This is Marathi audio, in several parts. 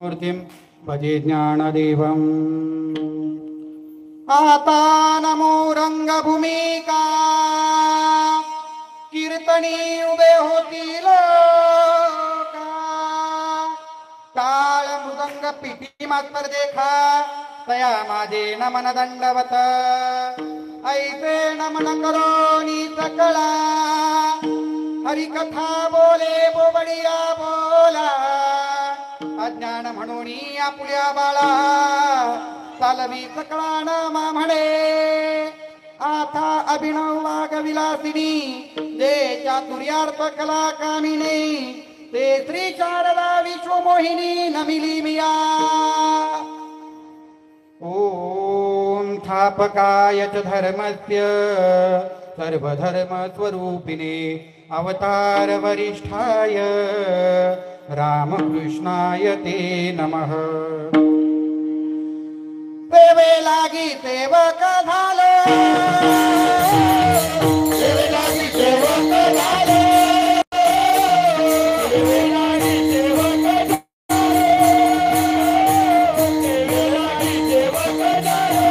मूर्तिं भजे ज्ञानदेवम्। आता नमो रंगभूमिका कीर्तनी उभे होतील टाळ मृदंग पिटी मास्तर देखा तया माझे नमन दंडवत ऐसे नमन करोनी सकळा हरिकथा बोले बोबडिया बोला अज्ञान म्हणून आपुल्या बाळा चालवी सकळा नामा म्हणे आता अभिनव वाग विलासिनी जे चातुर्यार्थ कला कामिनी ते श्री शारदा विश्वमोहिनी नमिली मिया। ओम थापकाय च धर्मस्य सर्वधर्म स्वरूपिणे अवतार वरिष्ठाय रामकृष्णाय ते नमः। सेवे लागी सेवक झालो सेवे लागी सेवक झालो सेवे लागी सेवक सेवे लागी सेवक झालो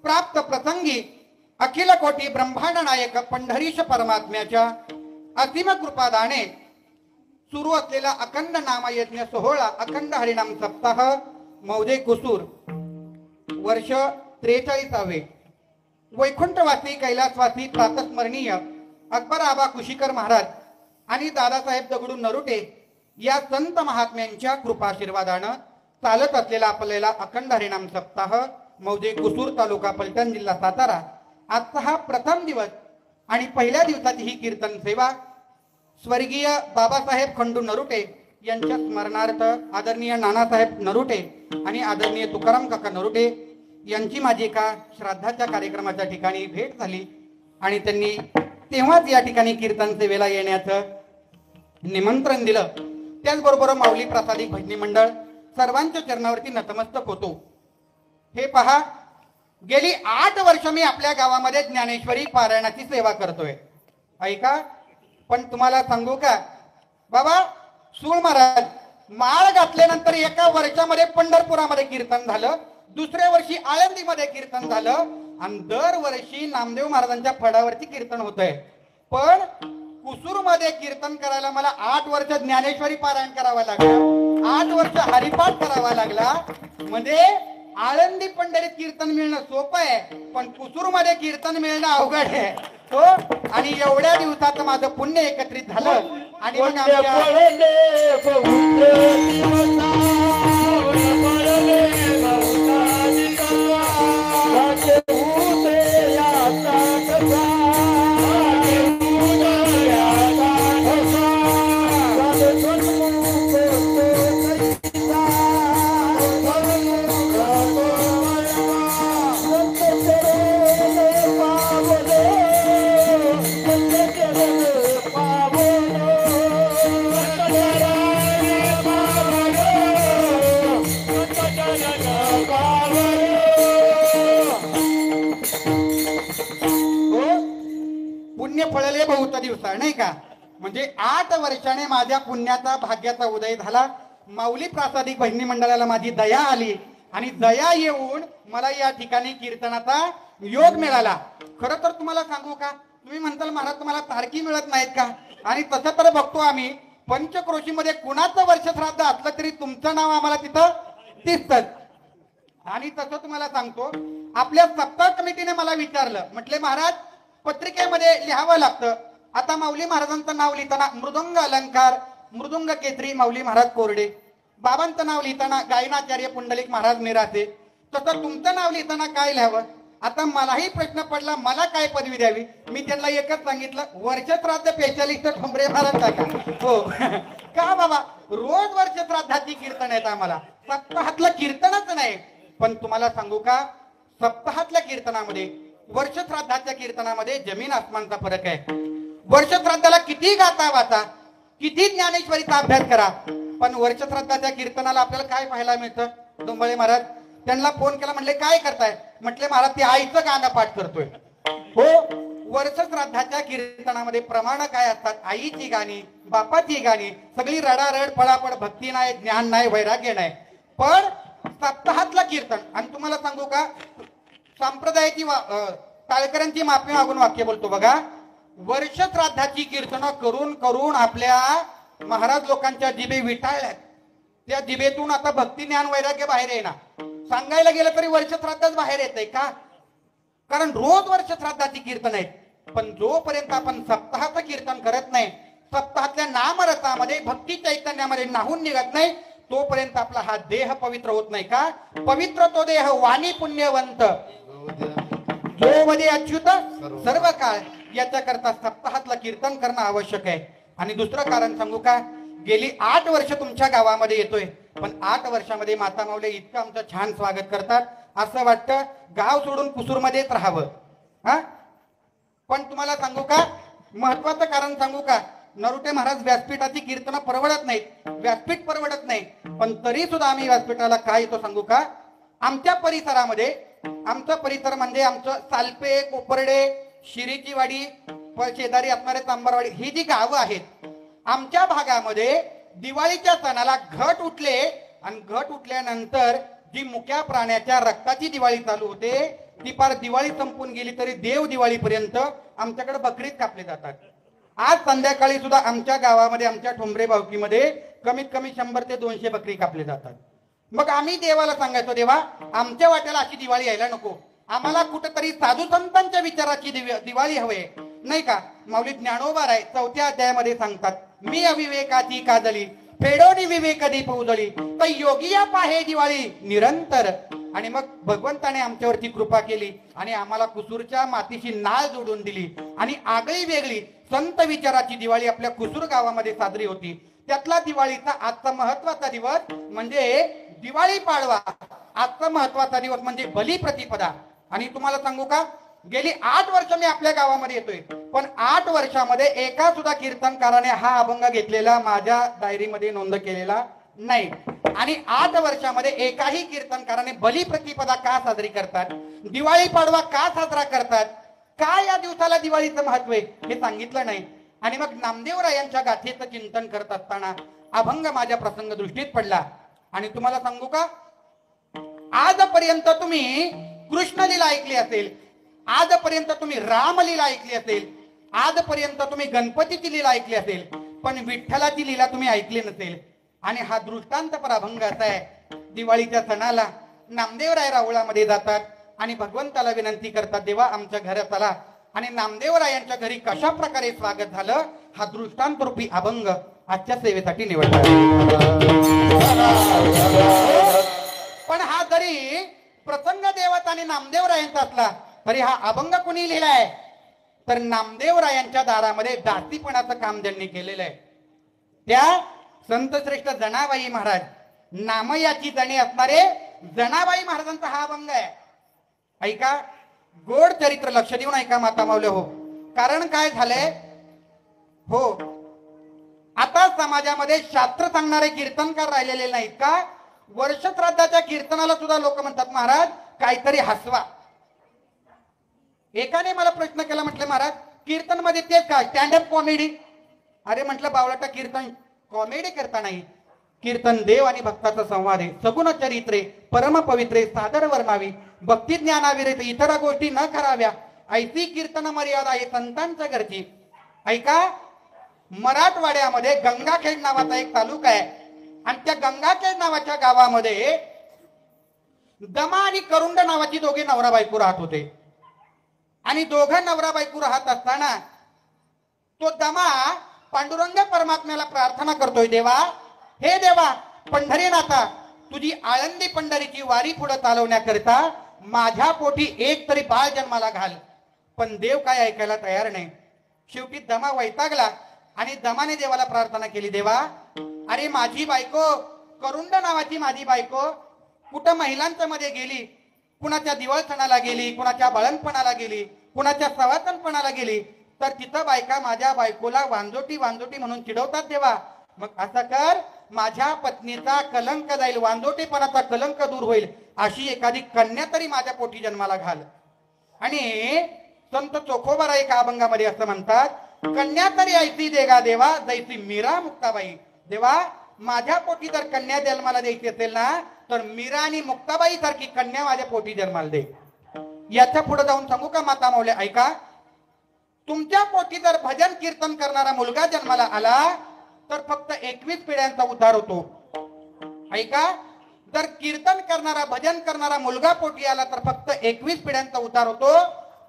प्राप्त प्रसंगी अखिल कोटी ब्रह्मांड नायक पंढरीश परमात्म्याच्या असीम कृपादाने सुरू असलेला अखंड नामयज्ञ सोहळा अखंड हरिनाम सप्ताह मौजे कुसूर वर्ष 43वे वैकुंठवासी कैलासवासी प्रातस्मरणीय अकबर आबा कुशीकर महाराज आणि दादासाहेब दगडू नरुटे या संत महात्म्यांच्या कृपाशीर्वादानं चालत असलेला आपल्याला अखंड हरिनाम सप्ताह मौजे कुसूर तालुका पलटण जिल्हा सातारा आजचा हा प्रथम दिवस आणि पहिल्या दिवसाची ही कीर्तन सेवा स्वर्गीय बाबासाहेब खंडू नरुटे यांच्या स्मरणार्थ आदरणीय नानासाहेब नरुटे आणि आदरणीय तुकाराम काका नरुटे यांची माझी एका श्राद्धाच्या कार्यक्रमाच्या ठिकाणी भेट झाली आणि त्यांनी तेव्हाच या ठिकाणी कीर्तन सेवेला येण्याचं निमंत्रण दिलं। त्याचबरोबर माऊली प्रसादिक भजनी मंडळ सर्वांच्या चरणावरती नतमस्तक होतो। हे पहा, गेली 8 वर्ष मी आपल्या गावामध्ये ज्ञानेश्वरी पारायणाची सेवा करतोय ऐका। पण तुम्हाला सांगू का बाबा, सूळ महाराज माळ घातल्यानंतर एका वर्षामध्ये पंढरपुरामध्ये कीर्तन झालं, दुसऱ्या वर्षी आळंदीमध्ये कीर्तन झालं आणि दरवर्षी नामदेव महाराजांच्या फडावरती कीर्तन होतंय। पण कुसूर मध्ये कीर्तन करायला मला 8 वर्ष ज्ञानेश्वरी पारायण करावं लागलं, 8 वर्ष हरिपाठ करावा लागला। म्हणजे आळंदी पंढरीत कीर्तन मिळणं सोपं आहे, पण कुसूर मध्ये कीर्तन मिळणं अवघड आहे हो। आणि एवढ्या दिवसात माझं पुण्य एकत्रित झालं आणि मग हो, पुण्य फळले बहुत दिवसा, नाही का? म्हणजे 8 वर्षाने माझ्या पुण्याचा भाग्याचा उदय झाला. माऊली प्रासादिक बहिणी मंडळाला माझी दया आली आणि दया येऊन मला या ठिकाणी कीर्तनाचा योग मिळाला. खरं तर तुम्हाला सांगू का, तुम्ही म्हणताल महाराज तुम्हाला तारखी मिळत नाहीत का? आणि तसं तर बघतो आम्ही पंचक्रोशीमध्ये कुणाचं वर्ष श्राद्ध असलं तरी तुमचं नाव आम्हाला तिथं दिसतं. आणि तसं तुम्हाला सांगतो, आपल्या सप्ताह कमिटीने मला विचारलं, म्हटले महाराज पत्रिकेमध्ये लिहावं लागतं. आता माऊली महाराजांचं नाव लिहिताना मृदंग अलंकार मृदुंग केसरी माऊली महाराज कोरडे, बाबांचं नाव लिहिताना गायनाचार्य पुंडलिक महाराज निरासे, तसं तुमचं नाव लिहिताना काय लिहावं? आता मलाही प्रश्न पडला, मला काय पदवी द्यावी? मी त्यांना एकच सांगितलं, वर्ष श्राद्ध स्पेशलिस्ट ठोंबरे महाराज टाका. हो का बाबा, रोज वर्ष श्राद्धाची कीर्तन आहेत आम्हाला, सप्ताहातलं कीर्तनच नाही. पण तुम्हाला सांगू का, सप्ताहातल्या कीर्तनामध्ये वर्ष श्राद्धाच्या कीर्तनामध्ये जमीन आसमानचा फरक आहे. वर्ष श्राद्धाला किती गाता वाचा, किती ज्ञानेश्वरीचा अभ्यास करा, पण वर्ष श्राद्धाच्या कीर्तनाला आपल्याला काय पाहायला मिळतं? डोंबळे महाराज त्यांना फोन केला, म्हणले काय करताय? म्हटले महाराज ते आईचं गाणं पाठ करतोय. हो, वर्ष श्राद्धाच्या कीर्तनामध्ये प्रमाण काय असतात? आईची गाणी, बापाची गाणी, सगळी रडारड फळाफळ, भक्ती नाही, ज्ञान नाही, वैराग्य नाही. पण सप्ताहातलं कीर्तन, आणि तुम्हाला सांगू का, संप्रदायाची टाळकऱ्यांची माफी मागून वाक्य बोलतो बघा, वर्ष श्राद्धाची कीर्तन करून करून आपल्या महाराज लोकांच्या जिभे विटाळल्यात. त्या जिभेतून आता भक्ती ज्ञान वैराग्य बाहेर येणार. सांगायला गेलं तरी वर्ष श्राद्धच बाहेर येतंय का? कारण रोज वर्ष श्राद्धाची कीर्तन आहेत. पण जोपर्यंत आपण सप्ताहाचं कीर्तन करत नाही, सप्ताहातल्या नामरसामध्ये भक्ती चैतन्यामध्ये नाहून निघत नाही, तोपर्यंत आपला हा देह पवित्र होत नाही का? पवित्र तो देह वाणी पुण्यवंत जो मध्ये अच्युत सर्व काळ. याच्याकरता सप्ताहातलं कीर्तन करणं आवश्यक आहे. आणि दुसरं कारण सांगू का, गेली 8 वर्ष तुमच्या गावामध्ये येतोय, पण 8 वर्षामध्ये माता माऊली इतकं आमचं छान स्वागत करतात, असं वाटतं गाव सोडून कुसूरमध्येच राहावं. हा, पण तुम्हाला सांगू का, महत्वाचं कारण सांगू का, नरोटे महाराज व्यासपीठाची कीर्तन परवडत नाहीत, व्यासपीठ परवडत नाही, पण तरी सुद्धा आम्ही व्यासपीठाला काय येतो सांगू का, आमच्या परिसरामध्ये, आमचा परिसर म्हणजे आमचं सालपे, कोपर्डे, शिरीची वाडी, शेजारी असणारे तांबरवाडी, ही जी गावं आहेत, आमच्या भागामध्ये दिवाळीच्या सणाला घट उठले आणि घट उठल्यानंतर जी मुक्या प्राण्याच्या रक्ताची दिवाळी चालू होते, ती पार दिवाळी संपून गेली तरी देव दिवाळीपर्यंत आमच्याकडे बकरीच कापले जातात. आज संध्याकाळी सुद्धा आमच्या गावामध्ये, आमच्या ठोंबरे भावकीमध्ये कमीत कमी 100 ते 200 बकरी कापले जातात. मग आम्ही देवाला सांगायचो, देवा आमच्या वाट्याला अशी दिवाळी यायला नको, आम्हाला कुठेतरी साधू संतांच्या विचाराची दिवाळी हवे, नाही का? माऊली ज्ञानोबा राय 4थ्या अध्यायामध्ये सांगतात, मी अविवेकाची काजली फेडोनी विवेक दीप उजळी, तर योगिया पाहे दिवाळी निरंतर. आणि मग भगवंताने आमच्यावरती कृपा केली आणि आम्हाला कुसूरच्या मातीशी नाळ जोडून दिली आणि आगळी वेगळी संत विचाराची दिवाळी आपल्या कुसूर गावामध्ये साजरी होती. त्यातला दिवाळीचा आजचा महत्वाचा दिवस म्हणजे दिवाळी पाडवा. आजचा महत्वाचा दिवस म्हणजे बलिप्रतिपदा. आणि तुम्हाला सांगू का, गेली 8 वर्ष मी आपल्या गावामध्ये येतोय, पण 8 वर्षामध्ये एका सुद्धा कीर्तनकाराने हा अभंग घेतलेला माझ्या डायरीमध्ये नोंद केलेला नाही. आणि 8 वर्षामध्ये एकाही कीर्तनकाराने बलिप्रतिपदा का साजरी करतात, दिवाळी पाडवा का साजरा करतात, काय या दिवसाला दिवाळीचं महत्व आहे हे सांगितलं नाही. आणि मग नामदेवरायांच्या गाथेचं चिंतन करत असताना अभंग माझ्या प्रसंग दृष्टीत पडला. आणि तुम्हाला सांगू का, आजपर्यंत तुम्ही कृष्णलीला ऐकली असेल, आजपर्यंत तुम्ही रामलीला ऐकली असेल, आजपर्यंत तुम्ही गणपतीची लीला ऐकली असेल, पण विठ्ठलाची लीला तुम्ही ऐकली नसेल. आणि हा दृष्टांतपर अभंग असा आहे, दिवाळीच्या सणाला नामदेवराय राऊळामध्ये जातात आणि भगवंताला विनंती करतात, देवा आमच्या घरात आला. आणि नामदेवरायांच्या घरी कशा प्रकारे स्वागत झालं हा दृष्टांत रूपी अभंग आजच्या सेवेसाठी निवडला. पण हा जरी प्रसंग देवत आणि नामदेवरायांचा असला तरी हा अभंग कुणी लिहिलाय तर नामदेवरायांच्या दारामध्ये दासीपणाचं काम त्यांनी केलेलं आहे. त्या संत श्रेष्ठ जनाबाई महाराज, नामयाची जणी असणारे जनाबाई महाराजांचा हा अभंग आहे. ऐका, गोड चरित्र लक्ष देऊन ऐका माता माऊली हो. कारण काय झालंय हो, आता समाजामध्ये शास्त्र सांगणारे कीर्तनकार राहिलेले नाहीत का? वर्ष श्राद्धाच्या कीर्तनाला सुद्धा लोक म्हणतात, महाराज काहीतरी हसवा. एकाने मला प्रश्न केला, म्हटलं महाराज कीर्तन मध्ये तेच काय स्टँडअप कॉमेडी? अरे म्हटलं बावळाटा, कीर्तन कॉमेडी करता नाही, कीर्तन देव आणि भक्ताचा संवाद आहे. सगुण चरित्रे परम पवित्रे सादर वर्णावी, भक्ती ज्ञानाविरहित इतर गोष्टी न कराव्या, ऐसी कीर्तन मर्यादा आहे संतांच्या घरची. ऐका, मराठवाड्यामध्ये गंगाखेड नावाचा एक तालुका आहे आणि त्या गंगाखेड नावाच्या गावामध्ये दमा आणि करुंड नावाची दोघे नवरा बायको राहत होते. आणि दोघं नवरा बायको राहत असताना तो दमा पांडुरंग परमात्म्याला प्रार्थना करतोय, देवा, हे देवा पंढरीनाथा, तुझी आळंदी पंढरीची वारी पुढे चालवण्याकरिता माझ्या पोटी एक तरी बाळ जन्माला घाल. पण देव काय ऐकायला तयार नाही. शेवटी दमा वैतागला आणि दमाने देवाला प्रार्थना केली, देवा, अरे माझी बायको करुंड नावाची माझी बायको कुठं महिलांच्या मध्ये गेली, कुणाच्या दिवाळसणाला गेली, कुणाच्या बाळणपणाला गेली, कुणाच्या सवासणपणाला गेली, तर तिथं बायका माझ्या बायकोला वांजोटी वांजोटी म्हणून चिडवतात. देवा, मग असं कर, माझ्या पत्नीचा कलंक जाईल, वांजोटीपणाचा कलंक दूर होईल, अशी एखादी कन्या तरी माझ्या पोटी जन्माला घाल. आणि संत चोखोबारा एका अभंगामध्ये असं म्हणतात, कन्या तरी ऐसी देगा देवा जैसी मीरा मुक्ताबाई. देवा, माझ्या पोटी जर कन्या जन्माला द्यायची असेल ना, तर मीरा आणि मुक्ताबाई सारखी कन्या माझ्या पोटी जन्माला दे. याच्या पुढे जाऊन सांगू का माता माऊल्या, ऐका, तुमच्या पोटी जर भजन कीर्तन करणारा मुलगा जन्माला आला तर फक्त 21 पिढ्यांचा उद्धार होतो. ऐका, जर कीर्तन करणारा भजन करणारा मुलगा पोटी आला तर फक्त 21 पिढ्यांचा उद्धार होतो.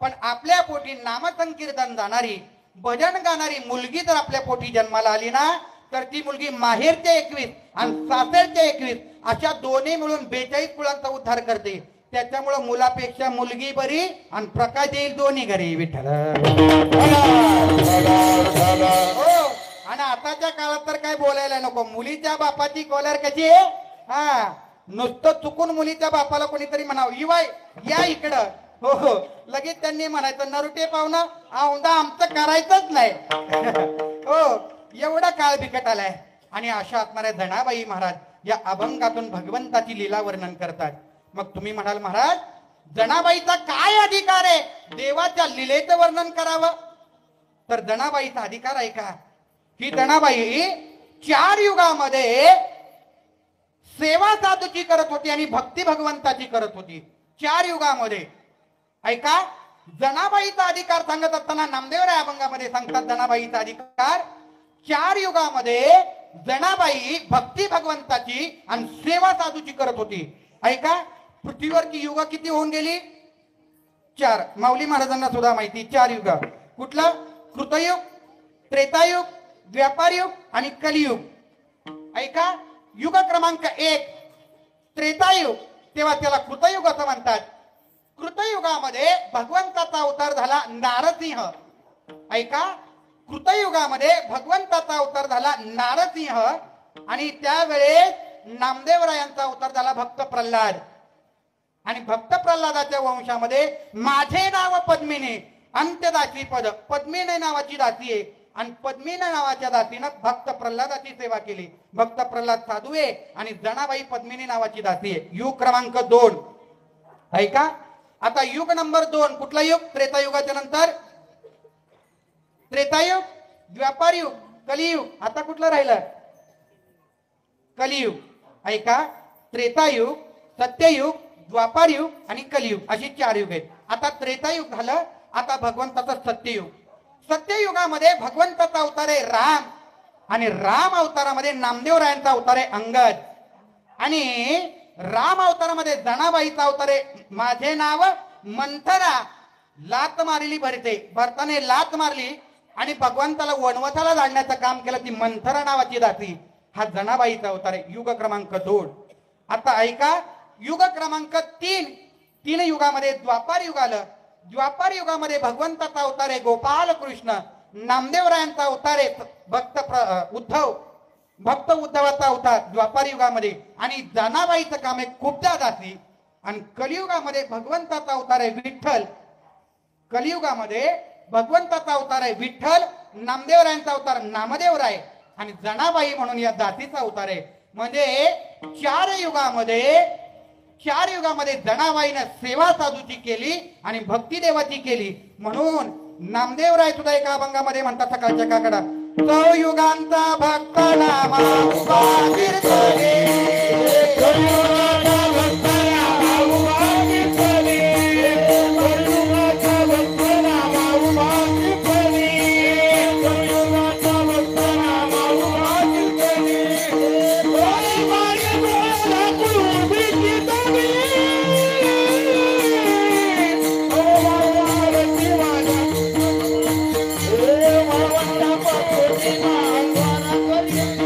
पण आपल्या पोटी नामसंकीर्तन जाणारी, भजन गाणारी मुलगी जर आपल्या पोटी जन्माला आली ना, तर ती मुलगी माहेरचे 21 आणि सासरचे 21 अशा दोन्ही मिळून 42 कुळांचा उद्धार करते. त्याच्यामुळे मुलापेक्षा मुलगी बरी आणि प्रकाश येईल दोन्ही घरी. विठ्ठल. हो, आणि आताच्या काळात तर काय बोलायला नको. मुलीच्या बापाची कॉलर कशी आहे, हा, नुसतं चुकून मुलीच्या बापाला कोणीतरी म्हणावं, इवाय या इकडं, हो हो, लगेच त्यांनी म्हणायचं, नरुटे पाहुणं औंदा आमचं करायचंच नाही. हो, एवढा काळ बिकट आलाय. आणि अशा असणाऱ्या जनाबाई महाराज या अभंगातून भगवंताची लीला वर्णन करतात. मग तुम्ही म्हणाल, महाराज जनाबाईचा काय अधिकार आहे देवाच्या लीलेचं वर्णन करावं? तर जनाबाईचा अधिकार आहे का, ही जनाबाई 4 युगामध्ये सेवा साधूची करत होती आणि भक्ती भगवंताची करत होती. 4 युगामध्ये. ऐका, जनाबाईचा अधिकार सांगत असताना नामदेवराय अभंगामध्ये सांगतात, जनाबाईचा अधिकार 4 युगामध्ये जनाबाई भक्ती भगवंताची आणि सेवा साधूची करत होती. ऐका, पृथ्वीवरची युग किती होऊन गेली? 4. माऊली महाराजांना सुद्धा माहिती 4 युग. कुठलं? कृतयुग, त्रेतायुग, द्वापारयुग आणि कलियुग. ऐका, युग क्रमांक 1 त्रेतायुग, तेव्हा त्याला कृतयुग असं म्हणतात. कृतयुगामध्ये भगवंताचा अवतार झाला नारसिंह. ऐका, कृतयुगामध्ये भगवंताचा अवतार झाला नारसिंह आणि त्यावेळेस नामदेवरायांचा अवतार झाला भक्त प्रल्हाद. आणि भक्त प्रल्हादाच्या वंशामध्ये माझे नाव पद्मिनी अंत्यदासी पद, पद्मिनी नावाची दासी आहे आणि पद्मिनी नावाच्या दासीनं भक्त प्रल्हादाची सेवा केली. भक्त प्रल्हाद साधू आहे आणि जनाबाई पद्मिनी नावाची दासी आहे. युग क्रमांक 2. ऐका, आता युग नंबर 2 कुठला युग? त्रेतायुगाच्या नंतर त्रेतायुग, द्वापारयुग, कलियुग. आता कुठलं राहिलं? कलियुग. ऐका, त्रेतायुग, सत्ययुग, द्वापारयुग आणि कलियुग अशी 4 युग आहेत. आता त्रेतायुग झालं, आता भगवंताचं सत्ययुग. सत्ययुगामध्ये भगवंताचा अवतार आहे राम आणि राम अवतारामध्ये नामदेवरायांचा अवतार आहे अंगद. आणि राम अवतारामध्ये जनाबाईचा अवतार आहे माझे नाव मंथरा. लात मारली भरते, भरताने लात मारली आणि भगवंताला वनवताला जाण्याचं काम केलं, ती मंथरा नावाची दासी. हा जनाबाईचा अवतार आहे. युग क्रमांक 2. आता ऐका, युग क्रमांक 3 युगामध्ये द्वापार युग आलं. द्वापार युगामध्ये भगवंताचा अवतार आहे गोपाल कृष्ण. नामदेवरायांचा अवतार आहे उद्धव, भक्त उद्धवाचा अवतार द्वापार युगामध्ये. आणि जनाबाईचं काम आहे खूपदा दासी. आणि कलियुगामध्ये भगवंताचा अवतार आहे विठ्ठल. कलियुगामध्ये भगवंताचा अवतार आहे विठ्ठल, नामदेवरायांचा अवतार नामदेवराय आणि जनाबाई म्हणून या दासीचा अवतार आहे. म्हणजे 4 युगामध्ये 4 युगामध्ये जनाबाईनं सेवा साधूची केली आणि भक्ती देवाची केली. म्हणून नामदेवराय सुद्धा एका अभंगामध्ये म्हणतात सकाळच्या काकडा, तो युगांचा भक्त नामा उभा कीर्तने, तो युगांचा भक्त नामा उभा कीर्तने, तो युगांचा भक्त नामा उभा कीर्तने, तो युगांचा भक्त नामा उभा कीर्तने, ओय मागे बोला कुळुबी कीर्तने, ओ बाबा देवाला ए भगवंता पाठोटी मांगवारा करियेत,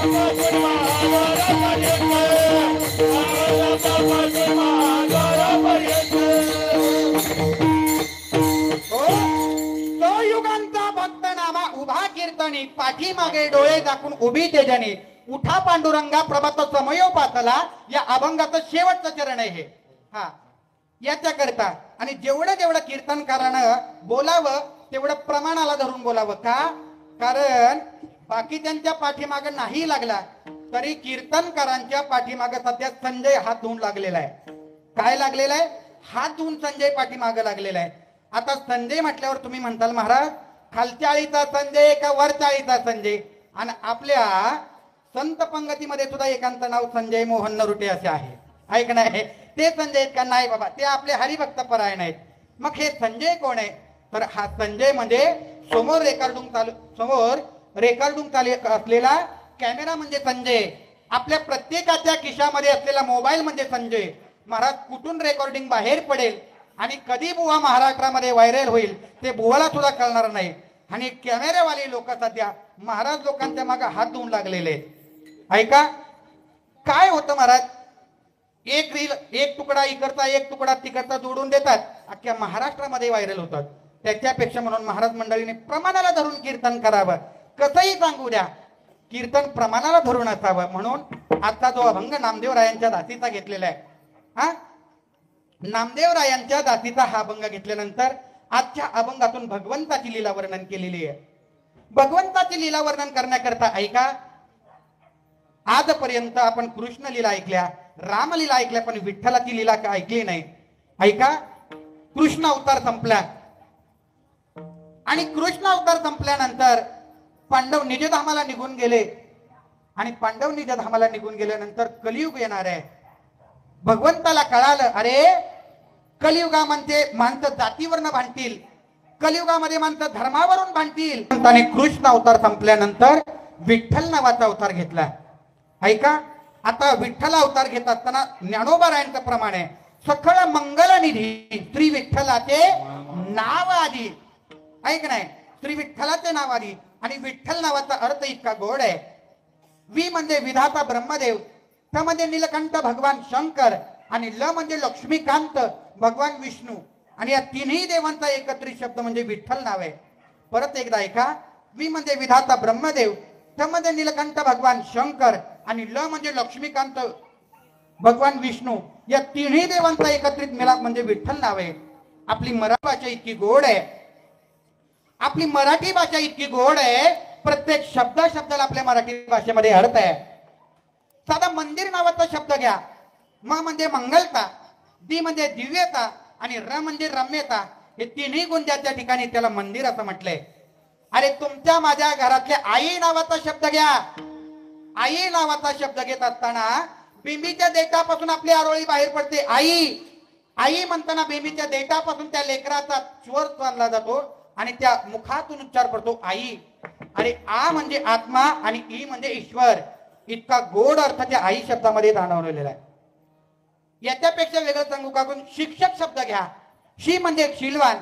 पाठोटी मांगवारा करियेत, पाठोटी मांगवारा करियेत. तो युगांचा भक्त नामा उभा कीर्तनी, पाठीमागे डोळे दाखवून उभी तेजनी, उठा पांडुरंगा प्रभात समयोपासला, या अभंगाचं शेवटचं चरण आहे हे. हा याच्या करता आणि जेवढं जेवढं कीर्तनकारानं बोलावं तेवढं प्रमाणाला धरून बोलावं. का? कारण बाकीच्यांच्या पाठीमागे नाही लागला तरी कीर्तनकारांच्या पाठीमागे सध्या संजय हात धुवून लागलेला आहे. काय लागलेला आहे? हात धुवून संजय पाठीमागे लागलेला आहे. आता संजय म्हटल्यावर तुम्ही म्हणताल महाराज खालच्या आळीचा संजय का वरच्या आळीचा संजय? आणि आपल्या संत पंगतीमध्ये सुद्धा एकांचं नाव संजय मोहन नरुटे असे आहे. ऐक नाही ते संजय का? नाही बाबा, ते आपले हरिभक्त परायण आहेत. मग हे संजय कोण आहे? तर हा संजय म्हणजे समोर रेकॉर्डिंग चालू असलेला कॅमेरा म्हणजे संजय, आपल्या प्रत्येकाच्या खिशामध्ये असलेला मोबाईल म्हणजे संजय. महाराज कुठून रेकॉर्डिंग बाहेर पडेल आणि कधी बुवा महाराष्ट्रामध्ये व्हायरल होईल ते बुवाला सुद्धा कळणार नाही. आणि कॅमेरावाले लोक सध्या महाराज लोकांच्या मागे हात धुवून लागलेले आहेत. ऐका काय होतं महाराज, एक रील, एक तुकडा इकडचा एक तुकडा तिकडचा जोडून देतात, अख्ख्या महाराष्ट्रामध्ये व्हायरल होतात. त्याच्यापेक्षा म्हणून महाराज मंडळीने प्रमाणाला धरून कीर्तन करावं. कसंही सांगू द्या, कीर्तन प्रमाणाला धरून असावं. म्हणून आता जो अभंग नामदेवरायांच्या दासीचा घेतलेला आहे, हा नामदेवरायांच्या दासीचा हा अभंग घेतल्यानंतर आजच्या अभंगातून भगवंताची लीला वर्णन केलेली आहे. भगवंताची लीला वर्णन करण्याकरता ऐका, आजपर्यंत आपण कृष्ण लीला ऐकल्या, रामलीला ऐकल्या, पण विठ्ठलाची लीला का ऐकली नाही. ऐका, कृष्ण अवतार संपला आणि कृष्ण अवतार संपल्यानंतर पांडव निजधामाला निघून गेले आणि पांडव निजधामाला निघून गेल्यानंतर कलियुग येणार आहे. भगवंताला कळालं, अरे कलियुगामध्ये माणसं जातीवरनं भांडतील, कलियुगामध्ये माणसं धर्मावरून भांडतील. आणि कृष्ण अवतार संपल्यानंतर विठ्ठल नावाचा अवतार घेतला. ऐका, आता विठ्ठल अवतार घेत असताना ज्ञानोबा रायांचं प्रमाण आहे, सकळ मंगल निधी श्री विठ्ठलाचे नाव आधी. ऐक नाही, श्री विठ्ठलाचे नाव आधी. आणि विठ्ठल नावाचा अर्थ इतका गोड आहे. वि म्हणजे विधाता ब्रह्मदेव, ठ म्हणजे नीलकंठ भगवान शंकर, आणि ल म्हणजे लक्ष्मीकांत भगवान विष्णू. आणि या तिन्ही देवांचा एकत्रित शब्द म्हणजे विठ्ठल नाव आहे. परत एकदा ऐका, वि म्हणजे विधाता ब्रह्मदेव, ठ म्हणजे नीलकंठ भगवान शंकर, आणि ल म्हणजे लक्ष्मीकांत भगवान विष्णू. या तिन्ही देवांचा एकत्रित मिलाप म्हणजे विठ्ठल नाव आहे. आपली मराठी भाषा इतकी गोड आहे, आपली मराठी भाषा इतकी गोड आहे, प्रत्येक शब्दाला आपल्या मराठी भाषेमध्ये अर्थ आहे. साधा मंदिर नावाचा शब्द घ्या, म म्हणजे मंगलता, दी म्हणजे दिव्यता, आणि र म्हणजे रम्यता. हे तिन्ही गुण ज्या ठिकाणी त्याला मंदिर असं म्हटलंय. अरे तुमच्या माझ्या घरातल्या आई नावाचा शब्द घ्या, आई नावाचा शब्द घेत असताना बिंबीच्या देठापासून आपली आरोळी बाहेर पडते. आई आई म्हणताना बिंबीच्या देठापासून त्या लेकराचा स्वर चालला जातो आणि त्या मुखातून उच्चार पडतो आई. अरे आ म्हणजे आत्मा आणि ई म्हणजे ईश्वर. इतका गोड अर्थ त्या आई शब्दामध्ये जाणवलेला आहे. याच्यापेक्षा वेगळं सांगू का? शिक्षक शब्द घ्या, शी म्हणजे शीलवान,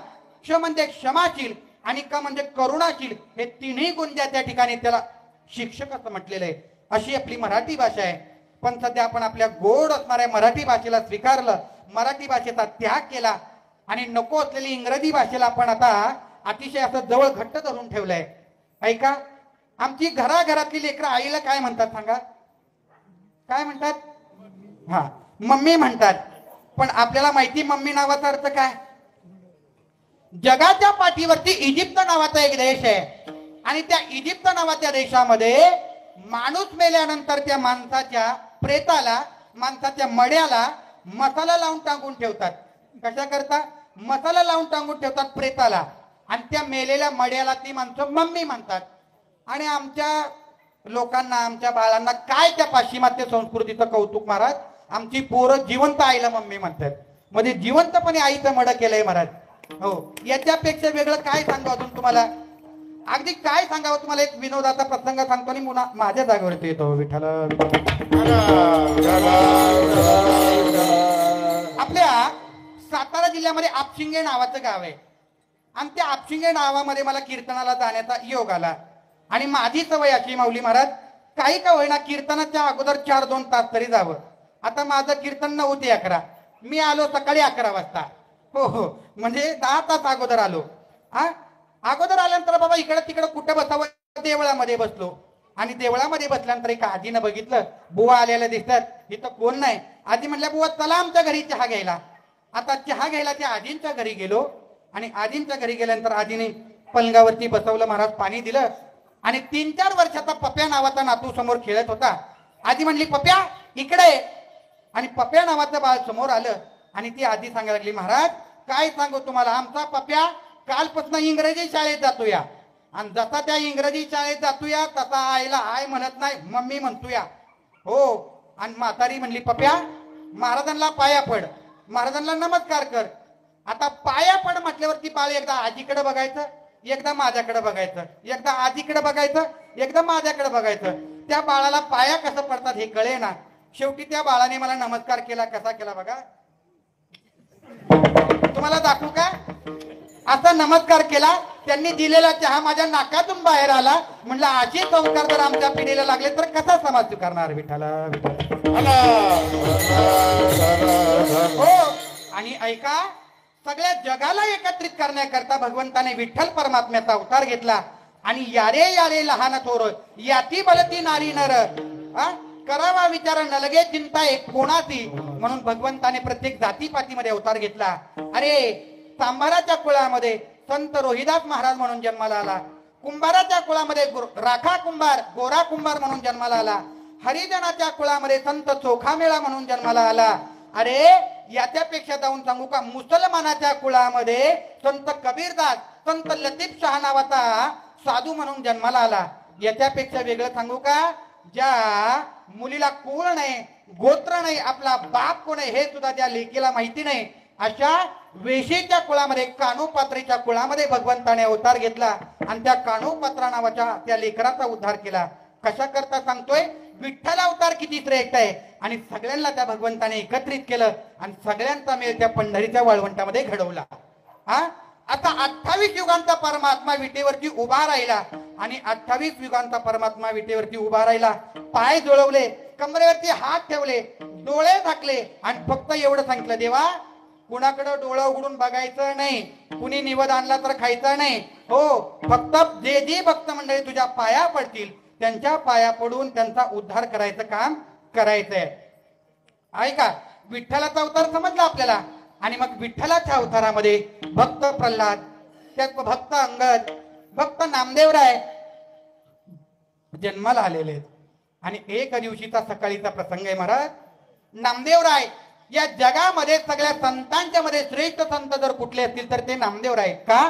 क्ष म्हणजे क्षमाशील, आणि क म्हणजे करुणाशील. हे तिन्ही गुण त्या ठिकाणी त्याला शिक्षक असं म्हटलेलं आहे. अशी आपली मराठी भाषा आहे. पण सध्या आपण आपल्या गोड असणाऱ्या मराठी भाषेला स्वीकारलं, मराठी भाषेचा त्याग केला, आणि नको असलेली इंग्रजी भाषेला आपण आता अतिशय असं जवळ घट्ट धरून ठेवलंय. ऐका, आमची घराघरातली लेकरं आईला काय म्हणतात सांगा? काय म्हणतात? हा, मम्मी म्हणतात. पण आपल्याला माहिती मम्मी नावाचा अर्थ काय? जगाच्या पाठीवरती इजिप्त नावाचा एक देश आहे, आणि त्या इजिप्त नावाच्या देशामध्ये माणूस मेल्यानंतर त्या माणसाच्या प्रेताला माणसाच्या मड्याला मसाला लावून टांगून ठेवतात. कशा करता? मसाला लावून टांगून ठेवतात प्रेताला, आणि त्या मेलेल्या मड्याला ती माणसं मम्मी म्हणतात. आणि आमच्या लोकांना, आमच्या बाळांना काय त्या पाश्चिमात्य संस्कृतीचं कौतुक महाराज. आमची पोरं जिवंत आईला मम्मी म्हणतात, म्हणजे जिवंतपणे आईचं मड केलंय महाराज. हो, याच्यापेक्षा वेगळं काय सांगू अजून तुम्हाला? अगदी काय सांगावं तुम्हाला. एक विनोदाचा प्रसंग सांगतो आणि पुन्हा माझ्या जागेवरती येतो. विठ्ठल. आपल्या सातारा जिल्ह्यामध्ये आपशिंगे नावाचं गाव आहे, आणि त्या आपशिंगे नावामध्ये मला कीर्तनाला जाण्याचा योग आला. आणि माझी सवय अशी माऊली महाराज, काही का होईना कीर्तनाच्या अगोदर 4-2 तास तरी जावं. आता माझं कीर्तन 9 ते 11, मी आलो सकाळी 11 वाजता. हो हो, म्हणजे 10 तास अगोदर आलो. अगोदर आल्यानंतर बाबा इकडे तिकडे कुठं बसावं, देवळामध्ये बसलो. आणि देवळामध्ये बसल्यानंतर एका आजीनं बघितलं, बुवा आलेल्या दिसतात, इथं कोण नाही. आजी म्हणल्या, बुवा चला आमच्या घरी चहा घ्यायला. आता चहा घ्यायला त्या आजींच्या घरी गेलो, आणि आजींच्या घरी गेल्यानंतर आजीने पलंगावरती बसवलं महाराज, पाणी दिलं. आणि 3-4 वर्षाचा पप्या नावाचा नातू समोर खेळत होता. आजी म्हणली, पप्या इकडे. आणि पप्या नावाचं बाळ समोर आलं, आणि ती आजी सांगायला लागली, महाराज काय सांगू तुम्हाला, आमचा पप्या कालपासून इंग्रजी शाळेत जातोया, आणि जसा त्या इंग्रजी शाळेत जातोया तसा आईला आय म्हणत नाही, मम्मी म्हणतोया. हो, आणि म्हातारी म्हणली, पप्या महाराजांना पाया पड, महाराजांना नमस्कार कर. आता पाया पड म्हटल्यावरती बाळ एकदा आजीकडे बघायचं, एकदा माझ्याकडे बघायचं, एकदा आजीकडे बघायचं, एकदा माझ्याकडे बघायचं. त्या बाळाला पाया कसं पडतात हे कळे ना. शेवटी त्या बाळाने मला नमस्कार केला. कसा केला बघा, तुम्हाला दाखवू का? असा नमस्कार केला. त्यांनी दिलेला चहा माझ्या नाकातून बाहेर आला. म्हणलं असे संस्कार जर आमच्या पिढीला लागले तर कसा समाज स्वीकारणार? विठ्ठला. हो, आणि ऐका, सगळ्या जगाला एकत्रित करण्याकरता भगवंताने विठ्ठल परमात्म्याचा अवतार घेतला. आणि यारे यारे लहान थोर, याती बलती नारी नर, करावा विचार नलगे चिंता एक कोणाची. म्हणून भगवंताने प्रत्येक जातीपातीमध्ये अवतार घेतला. अरे, सांभाराच्या कुळामध्ये संत रोहिदास महाराज म्हणून जन्माला आला. कुंभाराच्या कुळामध्ये राखा कुंभार, गोरा कुंभार म्हणून जन्माला आला. हरिजनाच्या कुळामध्ये संत चोखामेळा म्हणून जन्माला आला. अरे, याच्यापेक्षा जाऊन सांगू का, मुसलमानाच्या कुळामध्ये संत कबीरदास, संत लतीफ शाह नावाचा साधू म्हणून जन्माला आला. याच्यापेक्षा वेगळं सांगू का, ज्या मुलीला कुळ नाही, गोत्र नाही, आपला बाप कोण आहे हे सुद्धा त्या लेकीला माहिती नाही, अशा वेशीच्या कुळामध्ये, कानोपात्रीच्या कुळामध्ये भगवंताने अवतार घेतला. आणि त्या कानोपात्रा नावाच्या त्या लेकराचा उद्धार केला. कशा करता सांगतोय, विठ्ठल अवतार किती श्रेष्ठ आहे. आणि सगळ्यांना त्या भगवंताने एकत्रित केलं, आणि सगळ्यांचा मेळ त्या पंढरीच्या वाळवंटामध्ये घडवला. आता 28 युगांचा परमात्मा विटेवरती उभा राहिला. आणि 28 युगांचा परमात्मा विटेवरती उभा राहिला. पाय जुळवले, कमरेवरती हात ठेवले, डोळे झाकले, आणि फक्त एवढं सांगितलं, देवा कुणाकडे डोळं उघडून बघायचं नाही, कुणी निवद आणला तर खायचा नाही. हो, फक्त जे जे भक्त मंडळी तुझ्या पाया पडतील त्यांच्या पाया पडून त्यांचा उद्धार करायचं काम करायचंय. ऐका, विठ्ठलाचा अवतार समजला आपल्याला. आणि मग विठ्ठलाच्या अवतारामध्ये भक्त प्रल्हाद, त्यात भक्त अंगद, भक्त नामदेवराय जन्माला आलेले आहेत. आणि एक दिवशीचा सकाळीचा प्रसंग आहे महाराज. नामदेवराय या जगामध्ये सगळ्या संतांच्या मध्ये श्रेष्ठ संत जर कुठले असतील तर ते नामदेवराय. का?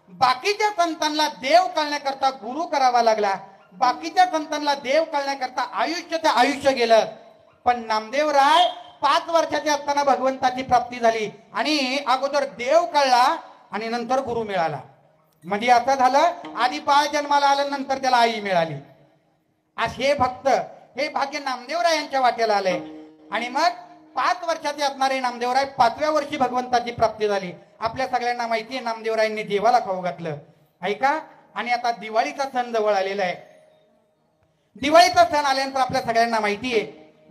बाकीच्या संतांना देव कळण्याकरता गुरु करावा लागला, बाकीच्या संतांना देव कळण्याकरता आयुष्य ते आयुष्य गेलं. पण नामदेवराय 5 वर्षाचे असताना भगवंताची प्राप्ती झाली. आणि अगोदर देव कळला आणि नंतर गुरु मिळाला. म्हणजे असं झालं, आधी बाळ जन्माला आलं, नंतर त्याला आई मिळाली. असे भक्त, हे भाग्य नामदेवरायांच्या वाट्याला आलंय. आणि मग 5 वर्षाचे असणारे नामदेवराय 5व्या वर्षी भगवंताची प्राप्ती झाली. आपल्या सगळ्यांना माहिती आहे, नामदेवरायांनी देवाला खाऊ घातलं. ऐका, आणि आता दिवाळीचा सण जवळ आलेला आहे. दिवाळीचा सण आल्यानंतर आपल्या सगळ्यांना माहिती आहे,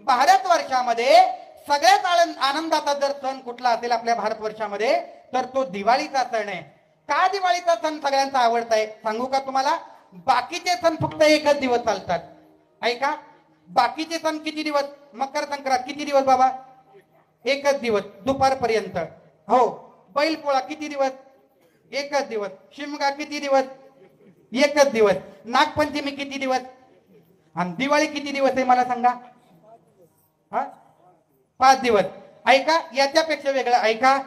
भारतवर्षामध्ये सगळ्यात आनंदाचा जर सण कुठला असेल आपल्या भारतवर्षामध्ये तर तो दिवाळीचा सण आहे. का दिवाळीचा सण सगळ्यांचा आवडता आहे सांगू का तुम्हाला? बाकीचे सण फक्त 1च दिवस चालतात. ऐका, बाकीचे सण किती दिवस? मकर संक्रांत किती दिवस बाबा? 1च दिवस, दुपारपर्यंत. हो, बैलपोळा किती दिवस? 1च दिवस. शिमगा किती दिवस? 1च दिवस. नागपंचमी किती दिवस? आणि दिवाळी किती दिवस आहे मला सांगा? 5 दिवस. ऐका, याच्यापेक्षा वेगळं ऐका.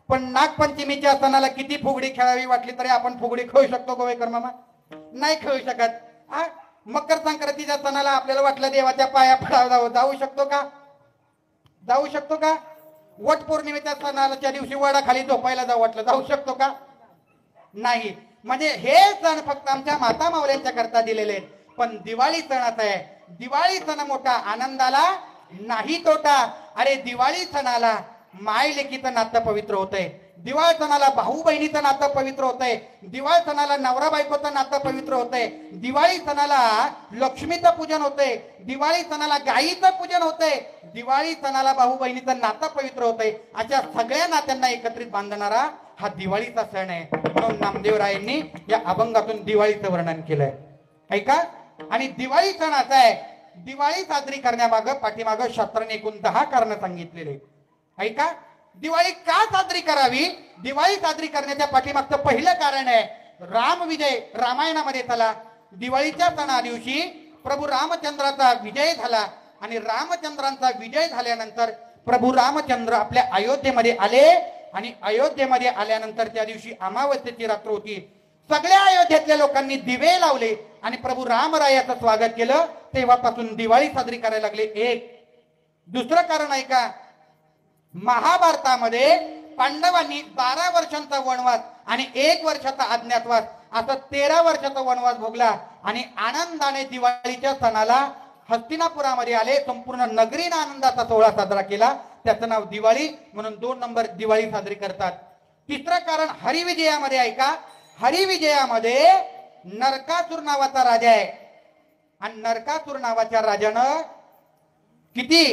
पण नागपंचमीच्या सणाला किती फुगडी खेळावी वाटली तरी आपण फुगडी खेळू शकतो गोवेकर मामा? नाही खेळू शकत. मकर संक्रांतीच्या सणाला आपल्याला वाटलं देवाच्या पाया पडावं, जाऊ शकतो का? जाऊ शकतो का? वट पौर्णिमेच्या सणाच्या दिवशी वडाखाली झोपायला जाऊ वाटलं, जाऊ शकतो का? नाही. म्हणजे हे सण फक्त आमच्या माता मावल्यांच्या करता दिलेले आहेत. पण दिवाळी सणाचा आहे. दिवाळी सण मोठा, आनंदाला नाही तोटा. अरे दिवाळी सणाला माय लेकीचं नातं पवित्र होतंय. दिवाळी सणाला भाऊ बहिणीचं नातं पवित्र होतंय. दिवाळी सणाला नवरा बायकोचं नातं पवित्र होतंय. दिवाळी सणाला लक्ष्मीचं पूजन होतंय. दिवाळी सणाला गायीचं पूजन होतंय. दिवाळी सणाला भाऊ बहिणीचं नातं पवित्र होतंय. अशा सगळ्या नात्यांना एकत्रित बांधणारा हा दिवाळीचा सण आहे. म्हणून नामदेवरायांनी या अभंगातून दिवाळीचं वर्णन केलंय. ऐका, आणि दिवाळी सण असा आहे, दिवाळी साजरी करण्यामागं पाठीमागं शास्त्राने एकूण 10 कारणं सांगितलेले. ऐका, दिवाळी का साजरी करावी? दिवाळी साजरी करण्याच्या पाठीमागचं पहिलं कारण आहे राम विजय. रामायणामध्ये चला, दिवाळीच्या सणा दिवशी प्रभू रामचंद्राचा विजय झाला आणि रामचंद्रांचा विजय झाल्यानंतर प्रभू रामचंद्र आपल्या अयोध्येमध्ये आले आणि अयोध्येमध्ये आल्यानंतर त्या दिवशी अमावस्येची रात्र होती. सगळ्या अयोध्येतल्या लोकांनी दिवे लावले आणि प्रभू रामरायाचं स्वागत केलं. तेव्हापासून दिवाळी साजरी करायला लागले. एक. दुसरं कारण आहे का, महाभारतामध्ये पांडवांनी 12 वर्षांचा वनवास आणि 1 वर्षाचा अज्ञातवास असा 13 वर्षाचा वनवास भोगला आणि आनंदाने दिवाळीच्या सणाला हस्तिनापुरामध्ये आले. संपूर्ण नगरीने आनंदाचा सोहळा साजरा केला. त्याचं नाव दिवाळी, म्हणून 2 नंबर दिवाळी साजरी करतात. तिसरं कारण हरिविजयामध्ये ऐका, हरिविजयामध्ये नरकासुर नावाचा राजा आहे आणि नरकासुर नावाच्या राजानं किती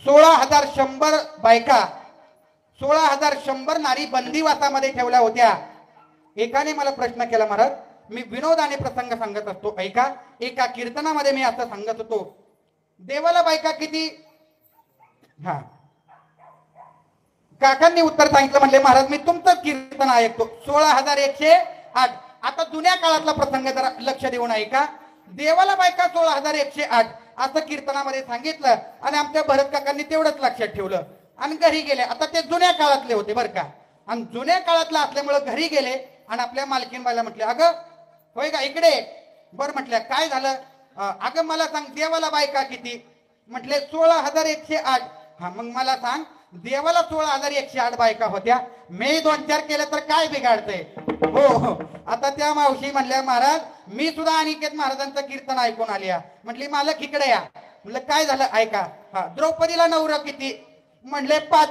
16,100 बायका, 16,100 नारी बंदिवासामध्ये ठेवल्या होत्या. एकाने मला प्रश्न केला, महाराज मी विनोदाने प्रसंग सांगत असतो. ऐका, एका कीर्तनामध्ये मी असं सांगत होतो, देवाला बायका किती? काकांनी उत्तर सांगितलं, म्हणले महाराज मी तुमचं कीर्तन ऐकतो, 16,108. आता जुन्या काळातला प्रसंग जरा लक्ष देऊन ऐका. देवाला बायका 16,108 असं कीर्तनामध्ये सांगितलं आणि आमच्या भरत काकांनी तेवढंच लक्षात ठेवलं आणि घरी गेले. आता ते जुन्या काळातले होते बरं का, आणि जुन्या काळातलं असल्यामुळे घरी गेले आणि आपल्या मालकीनबाईला म्हटले, अगं होय का इकडे? बरं म्हटल्या, काय झालं? अगं मला सांग देवाला बायका किती? म्हटले 16,108. हा, मग मला सांग देवाला 16,108 बायका होत्या, मी 2-4 केलं तर काय बिघाडतंय? हो. आता त्या मावशी म्हणल्या, महाराज मी सुद्धा अनिकेत महाराजांचं कीर्तन ऐकून आली. म्हटली मालक इकडे या. म्हटलं काय झालं ऐका. द्रौपदीला नवरं किती? म्हणले 5.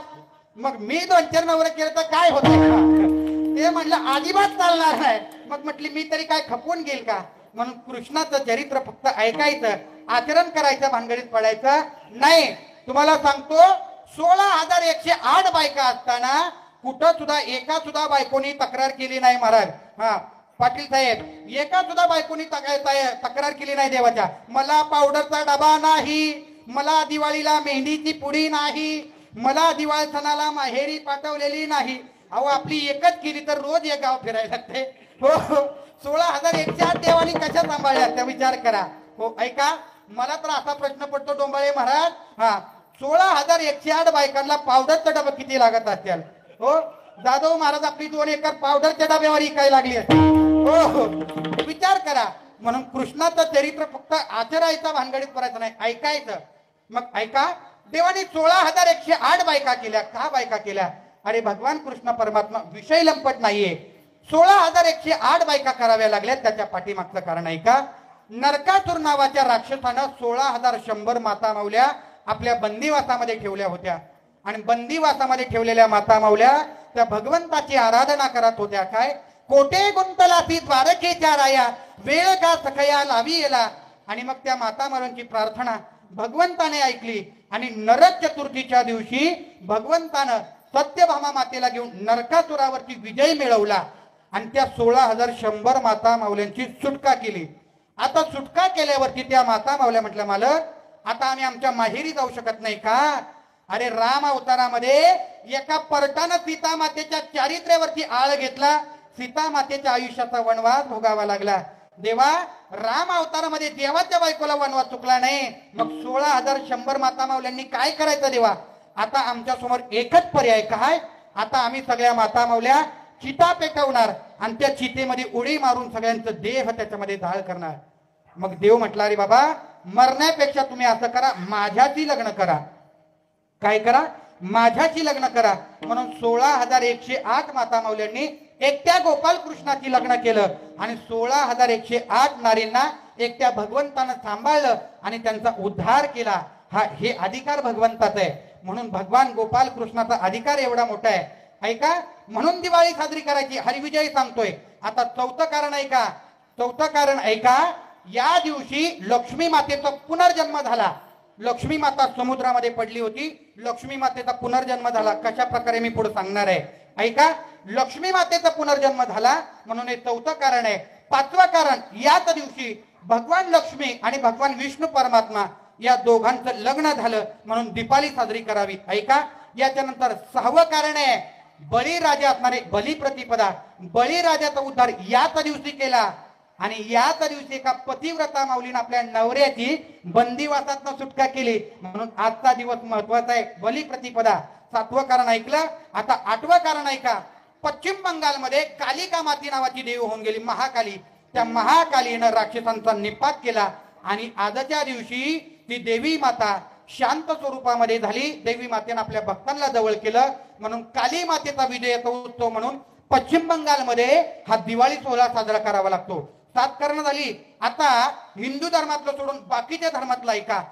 मग मी 2-4 नवरं केलं तर काय होत? ते म्हणलं अजिबात चालणार नाही. मग म्हटली मी तरी काय खपून गेल का? म्हणून कृष्णाचं चरित्र फक्त ऐकायचं, आचरण करायचं, भानगडीत पडायचं नाही. तुम्हाला सांगतो 16,108 बायका असताना कुठं सुद्धा एका सुद्धा बायकोनी तक्रार केली नाही महाराज. पाटील साहेब, एका सुद्धा बायकोनी तक्रार केली नाही देवाच्या, मला पावडरचा डबा नाही, मला दिवाळीला मेहंदीची पुडी नाही, मला दिवाळी सणाला माहेरी पाठवलेली नाही. अहो आपली एकच केली तर रोज एक गाव फिरायला लागते. हो, 16,108 देवानी कशा सांभाळल्या त्या विचार करा. हो ऐका, मला तर असा प्रश्न पडतो डोंबाळे महाराज, 16,108 बायकांना पावडरचा डबा किती लागत असतील? हो, जाधव महाराज आपली 2 एकर पावडरच्या डब्यावर इकाय लागली असते. हो, विचार करा. म्हणून कृष्णाचं चरित्र फक्त आचरायचं, भानगडीत करायचं नाही, ऐकायचं. मग ऐका, देवाने 16,108 बायका केल्या. का बायका केल्या? अरे भगवान कृष्ण परमात्मा विषय लंपट नाहीये. 16,108 बायका कराव्या लागल्या. त्याच्या पाठीमागचं कारण ऐका. नरकासुर नावाच्या राक्षसानं 16,100 माता मावल्या आपल्या बंदिवासामध्ये ठेवल्या होत्या आणि बंदिवासामध्ये ठेवलेल्या माता मावल्या त्या भगवंताची आराधना करत होत्या. काय? कोटे गुंतलासी द्वारकेच्या राया, वेळ का सखया लावी येला. आणि मग त्या माता मावल्यांची प्रार्थना भगवंताने ऐकली आणि नरक चतुर्थीच्या दिवशी भगवंतानं सत्यभामा मातेला घेऊन नरकासुरावरती विजय मिळवला आणि त्या 16,100 माता मावल्यांची सुटका केली. आता सुटका केल्यावरती त्या माता मावल्या म्हटल्या, मालक आता आम्ही आमच्या माहेरी जाऊ शकत नाही का? अरे राम अवतारामध्ये एका परटानं सीता मातेच्या चारित्र्यावरती आळ घेतला. सीता मातेच्या आयुष्याचा वनवास भोगावा लागला. देवा राम अवतारामध्ये देवाच्या बायकोला वनवास चुकला नाही, मग 16,100 माता माऊल्यांनी काय करायचं देवा? आता आमच्या समोर एकच पर्याय काय, आता आम्ही सगळ्या माता माऊल्या चिता पेटवणार आणि त्या चितेमध्ये उडी मारून सगळ्यांचं देह त्याच्यामध्ये जाळ करणार. मग देव म्हटला अरे बाबा मरण्यापेक्षा तुम्ही असं करा, माझ्याशी लग्न करा. काय करा? माझ्याशी लग्न करा. म्हणून 16,108 माता माऊल्यांनी एकट्या गोपाल कृष्णाची लग्न केलं आणि 16,108 नारींना एकट्या भगवंतानं सांभाळलं आणि त्यांचा उद्धार केला. हे अधिकार भगवंताचा आहे. म्हणून भगवान गोपाल कृष्णाचा अधिकार एवढा मोठा आहे. ऐका, म्हणून दिवाळी साजरी करायची. हरिविजय सांगतोय. आता चौथं कारण ऐका, चौथं कारण ऐका. या दिवशी लक्ष्मी मातेचा पुनर्जन्म झाला. लक्ष्मी माता समुद्रामध्ये पडली होती. लक्ष्मी मातेचा पुनर्जन्म झाला. कशा प्रकारे मी पुढे सांगणार आहे. ऐका, लक्ष्मी मातेचा पुनर्जन्म झाला म्हणून हे चौथं कारण आहे. पाचवं कारण, याच दिवशी भगवान लक्ष्मी आणि भगवान विष्णू परमात्मा या दोघांचं लग्न झालं म्हणून दीपावली साजरी करावी. ऐका, याच्यानंतर सहावं कारण आहे, बळीराजा असणारे बलिप्रतिपदा, बळीराजाचा उद्धार याच दिवशी केला आणि याच दिवशी एका पतिव्रता माऊलीने आपल्या नवऱ्याची बंदिवासातनं सुटका केली म्हणून आजचा दिवस महत्वाचा आहे, बलिप्रतिपदा. सातवं कारण ऐकलं. आता आठवं कारण ऐका. पश्चिम बंगालमध्ये कालिका माती नावाची देवी होऊन गेली, महाकाली. त्या महाकालीनं राक्षसांचा निपात केला आणि आजच्या दिवशी ती देवी माता शांत स्वरूपामध्ये झाली. देवी मातेनं आपल्या भक्तांना जवळ केलं म्हणून काली मातेचा विजयाचा उत्सव म्हणून पश्चिम बंगालमध्ये हा दिवाळी सोहळा साजरा करावा लागतो. 7 कारण झाली. आता हिंदू धर्मातलं सोडून बाकीच्या धर्मातला ऐका.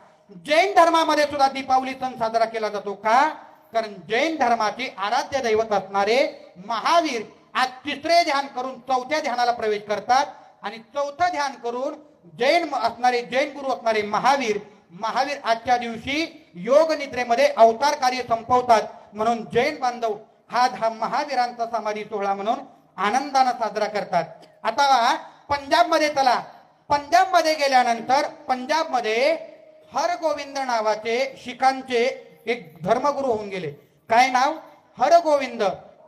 जैन धर्मामध्ये सुद्धा दीपावली सण साजरा केला जातो. का? कारण जैन धर्माचे आराध्य दैवत असणारे महावीर आज तिसरे ध्यान करून चौथ्या ध्यानाला प्रवेश करतात आणि चौथं ध्यान करून जैन गुरु असणारे महावीर आजच्या दिवशी योग निद्रेमध्ये अवतार कार्य संपवतात. म्हणून जैन बांधव हा महावीरांचा समाधी सोहळा म्हणून आनंदाने साजरा करतात. आता पंजाबमध्ये चला. पंजाबमध्ये गेल्यानंतर पंजाबमध्ये हरगोविंद नावाचे शिखांचे एक धर्मगुरू होऊन गेले. काय नाव? हरगोविंद.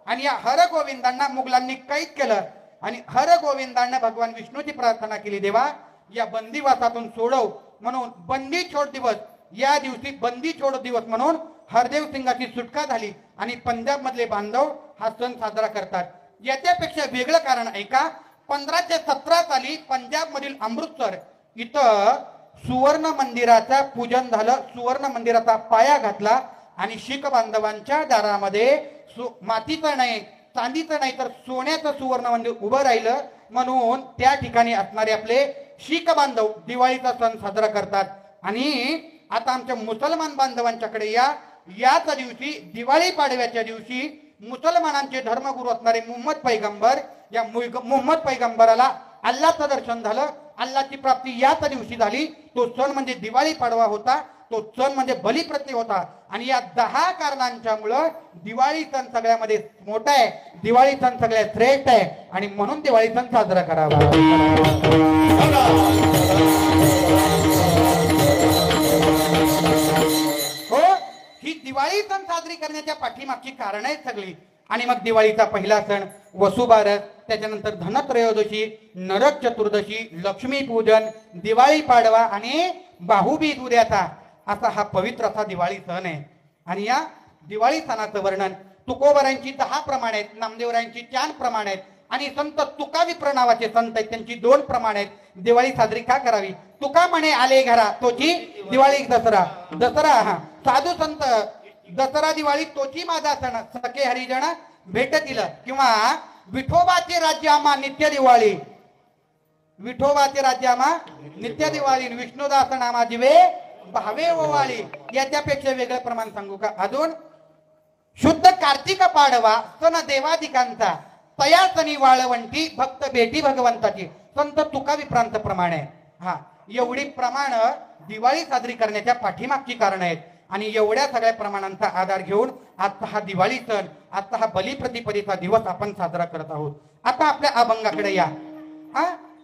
आणि या हरगोविंदांना मुघलांनी कैद केलं आणि हरगोविंदांना भगवान विष्णूची प्रार्थना केली, देवा या बंदिवासातून सोडव. म्हणून बंदी छोड दिवस, या दिवशी बंदी छोड दिवस म्हणून हरदेव सिंगाची सुटका झाली आणि पंजाब मधले बांधव हा सण साजरा करतात. याच्यापेक्षा वेगळं कारण ऐका. 1517 साली पंजाब मधील अमृतसर इथं सुवर्ण मंदिराचा पूजन झालं. सुवर्ण मंदिराचा पाया घातला आणि शीख बांधवांच्या दारामध्ये मातीचं नाही, चांदीचं नाही तर सोन्याचं सुवर्ण मंदिर उभं राहिलं. म्हणून त्या ठिकाणी असणारे आपले शीख बांधव दिवाळीचा सण साजरा करतात. आणि आता आमच्या मुसलमान बांधवांच्याकडे याच दिवशी दिवाळी पाडव्याच्या दिवशी मुसलमानांचे धर्मगुरू असणारे मुहम्मद पैगंबर, या मुहम्मद पैगंबराला अल्लाचं दर्शन झालं. अल्लाची प्राप्ती याच दिवशी झाली. तो सण म्हणजे दिवाळी पाडवा होता. तो सण म्हणजे बलिप्रती होता. आणि या 10 कारणांच्यामुळं दिवाळी सण सगळ्यामध्ये मोठा आहे, दिवाळी सण सगळ्यात श्रेष्ठ आहे आणि म्हणून दिवाळी सण साजरा करावा. हो, ही दिवाळी सण साजरी करण्याच्या पाठीमागची कारण आहेत सगळी. आणि मग दिवाळीचा पहिला सण वसुबारस, त्याच्यानंतर धनत्रयोदशी, नरक चतुर्दशी, लक्ष्मी पूजन, दिवाळी पाडवा आणि बाहुबीज उद्याचा असा हा पवित्र असा दिवाळी सण आहे. आणि या दिवाळी सणाचं वर्णन तुकोबरायांची 10 प्रमाण आहेत, नामदेवरायांची 4 प्रमाण आहेत आणि संत तुका विप्र नावाचे संत आहेत त्यांची 2 प्रमाण आहेत. दिवाळी साजरी का करावी? तुका म्हणे आले घरा तोची दिवाळी दसरा. दसरा साधू संत दसरा दिवाळी तोची माझा सण, सखे हरिजन भेटतील. किंवा विठोबाचे राज्य आम्हा नित्य दिवाळी, विठोबाचे राज्य आम्हा नित्य दिवाळी, विष्णुदास नामा दिवे भावे ओवाळी. याच्यापेक्षा वेगळं प्रमाण सांगू का? अजून शुद्ध कार्तिक पाडवा सण देवादिकांचा, तया सणी वाळवंटी भक्त भेटी भगवंताची, संत तुका विप्रांत प्रमाण आहे. एवढी प्रमाण दिवाळी साजरी करण्याच्या पाठीमागची कारण आहेत. आणि एवढ्या सगळ्या प्रमाणांचा आधार घेऊन आता हा दिवाळी सण, आता हा बलिप्रतिपदेचा दिवस आपण साजरा करत आहोत. आता आपल्या अभंगाकडे या.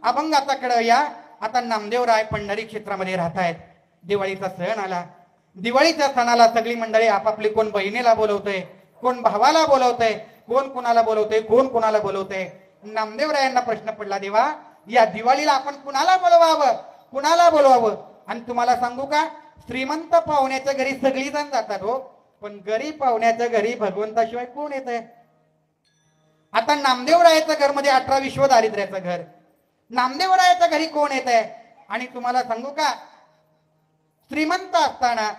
अभंगाकडे या. आता नामदेवराय पंढरी क्षेत्रामध्ये राहत आहेत. दिवाळीचा सण आला. दिवाळीच्या सणाला सगळी मंडळी आपापली, कोण बहिणीला बोलवतंय, कोण भावाला बोलवतंय, कोण कुणाला बोलवतंय, कोण कुणाला बोलवतंय. नामदेवरायांना प्रश्न पडला, देवा या दिवाळीला आपण कुणाला बोलवावं, कुणाला बोलवावं? आणि तुम्हाला सांगू का, श्रीमंत पाहुण्याच्या घरी सगळी जण जातात हो, पण गरीब पाहुण्याच्या घरी भगवंताशिवाय कोण येत आहे? आता नामदेवरायाच्या घरमध्ये 18 विश्व दारिद्र्याचं घर, नामदेवरायाच्या घरी कोण येत आहे? आणि तुम्हाला सांगू का, श्रीमंत असताना,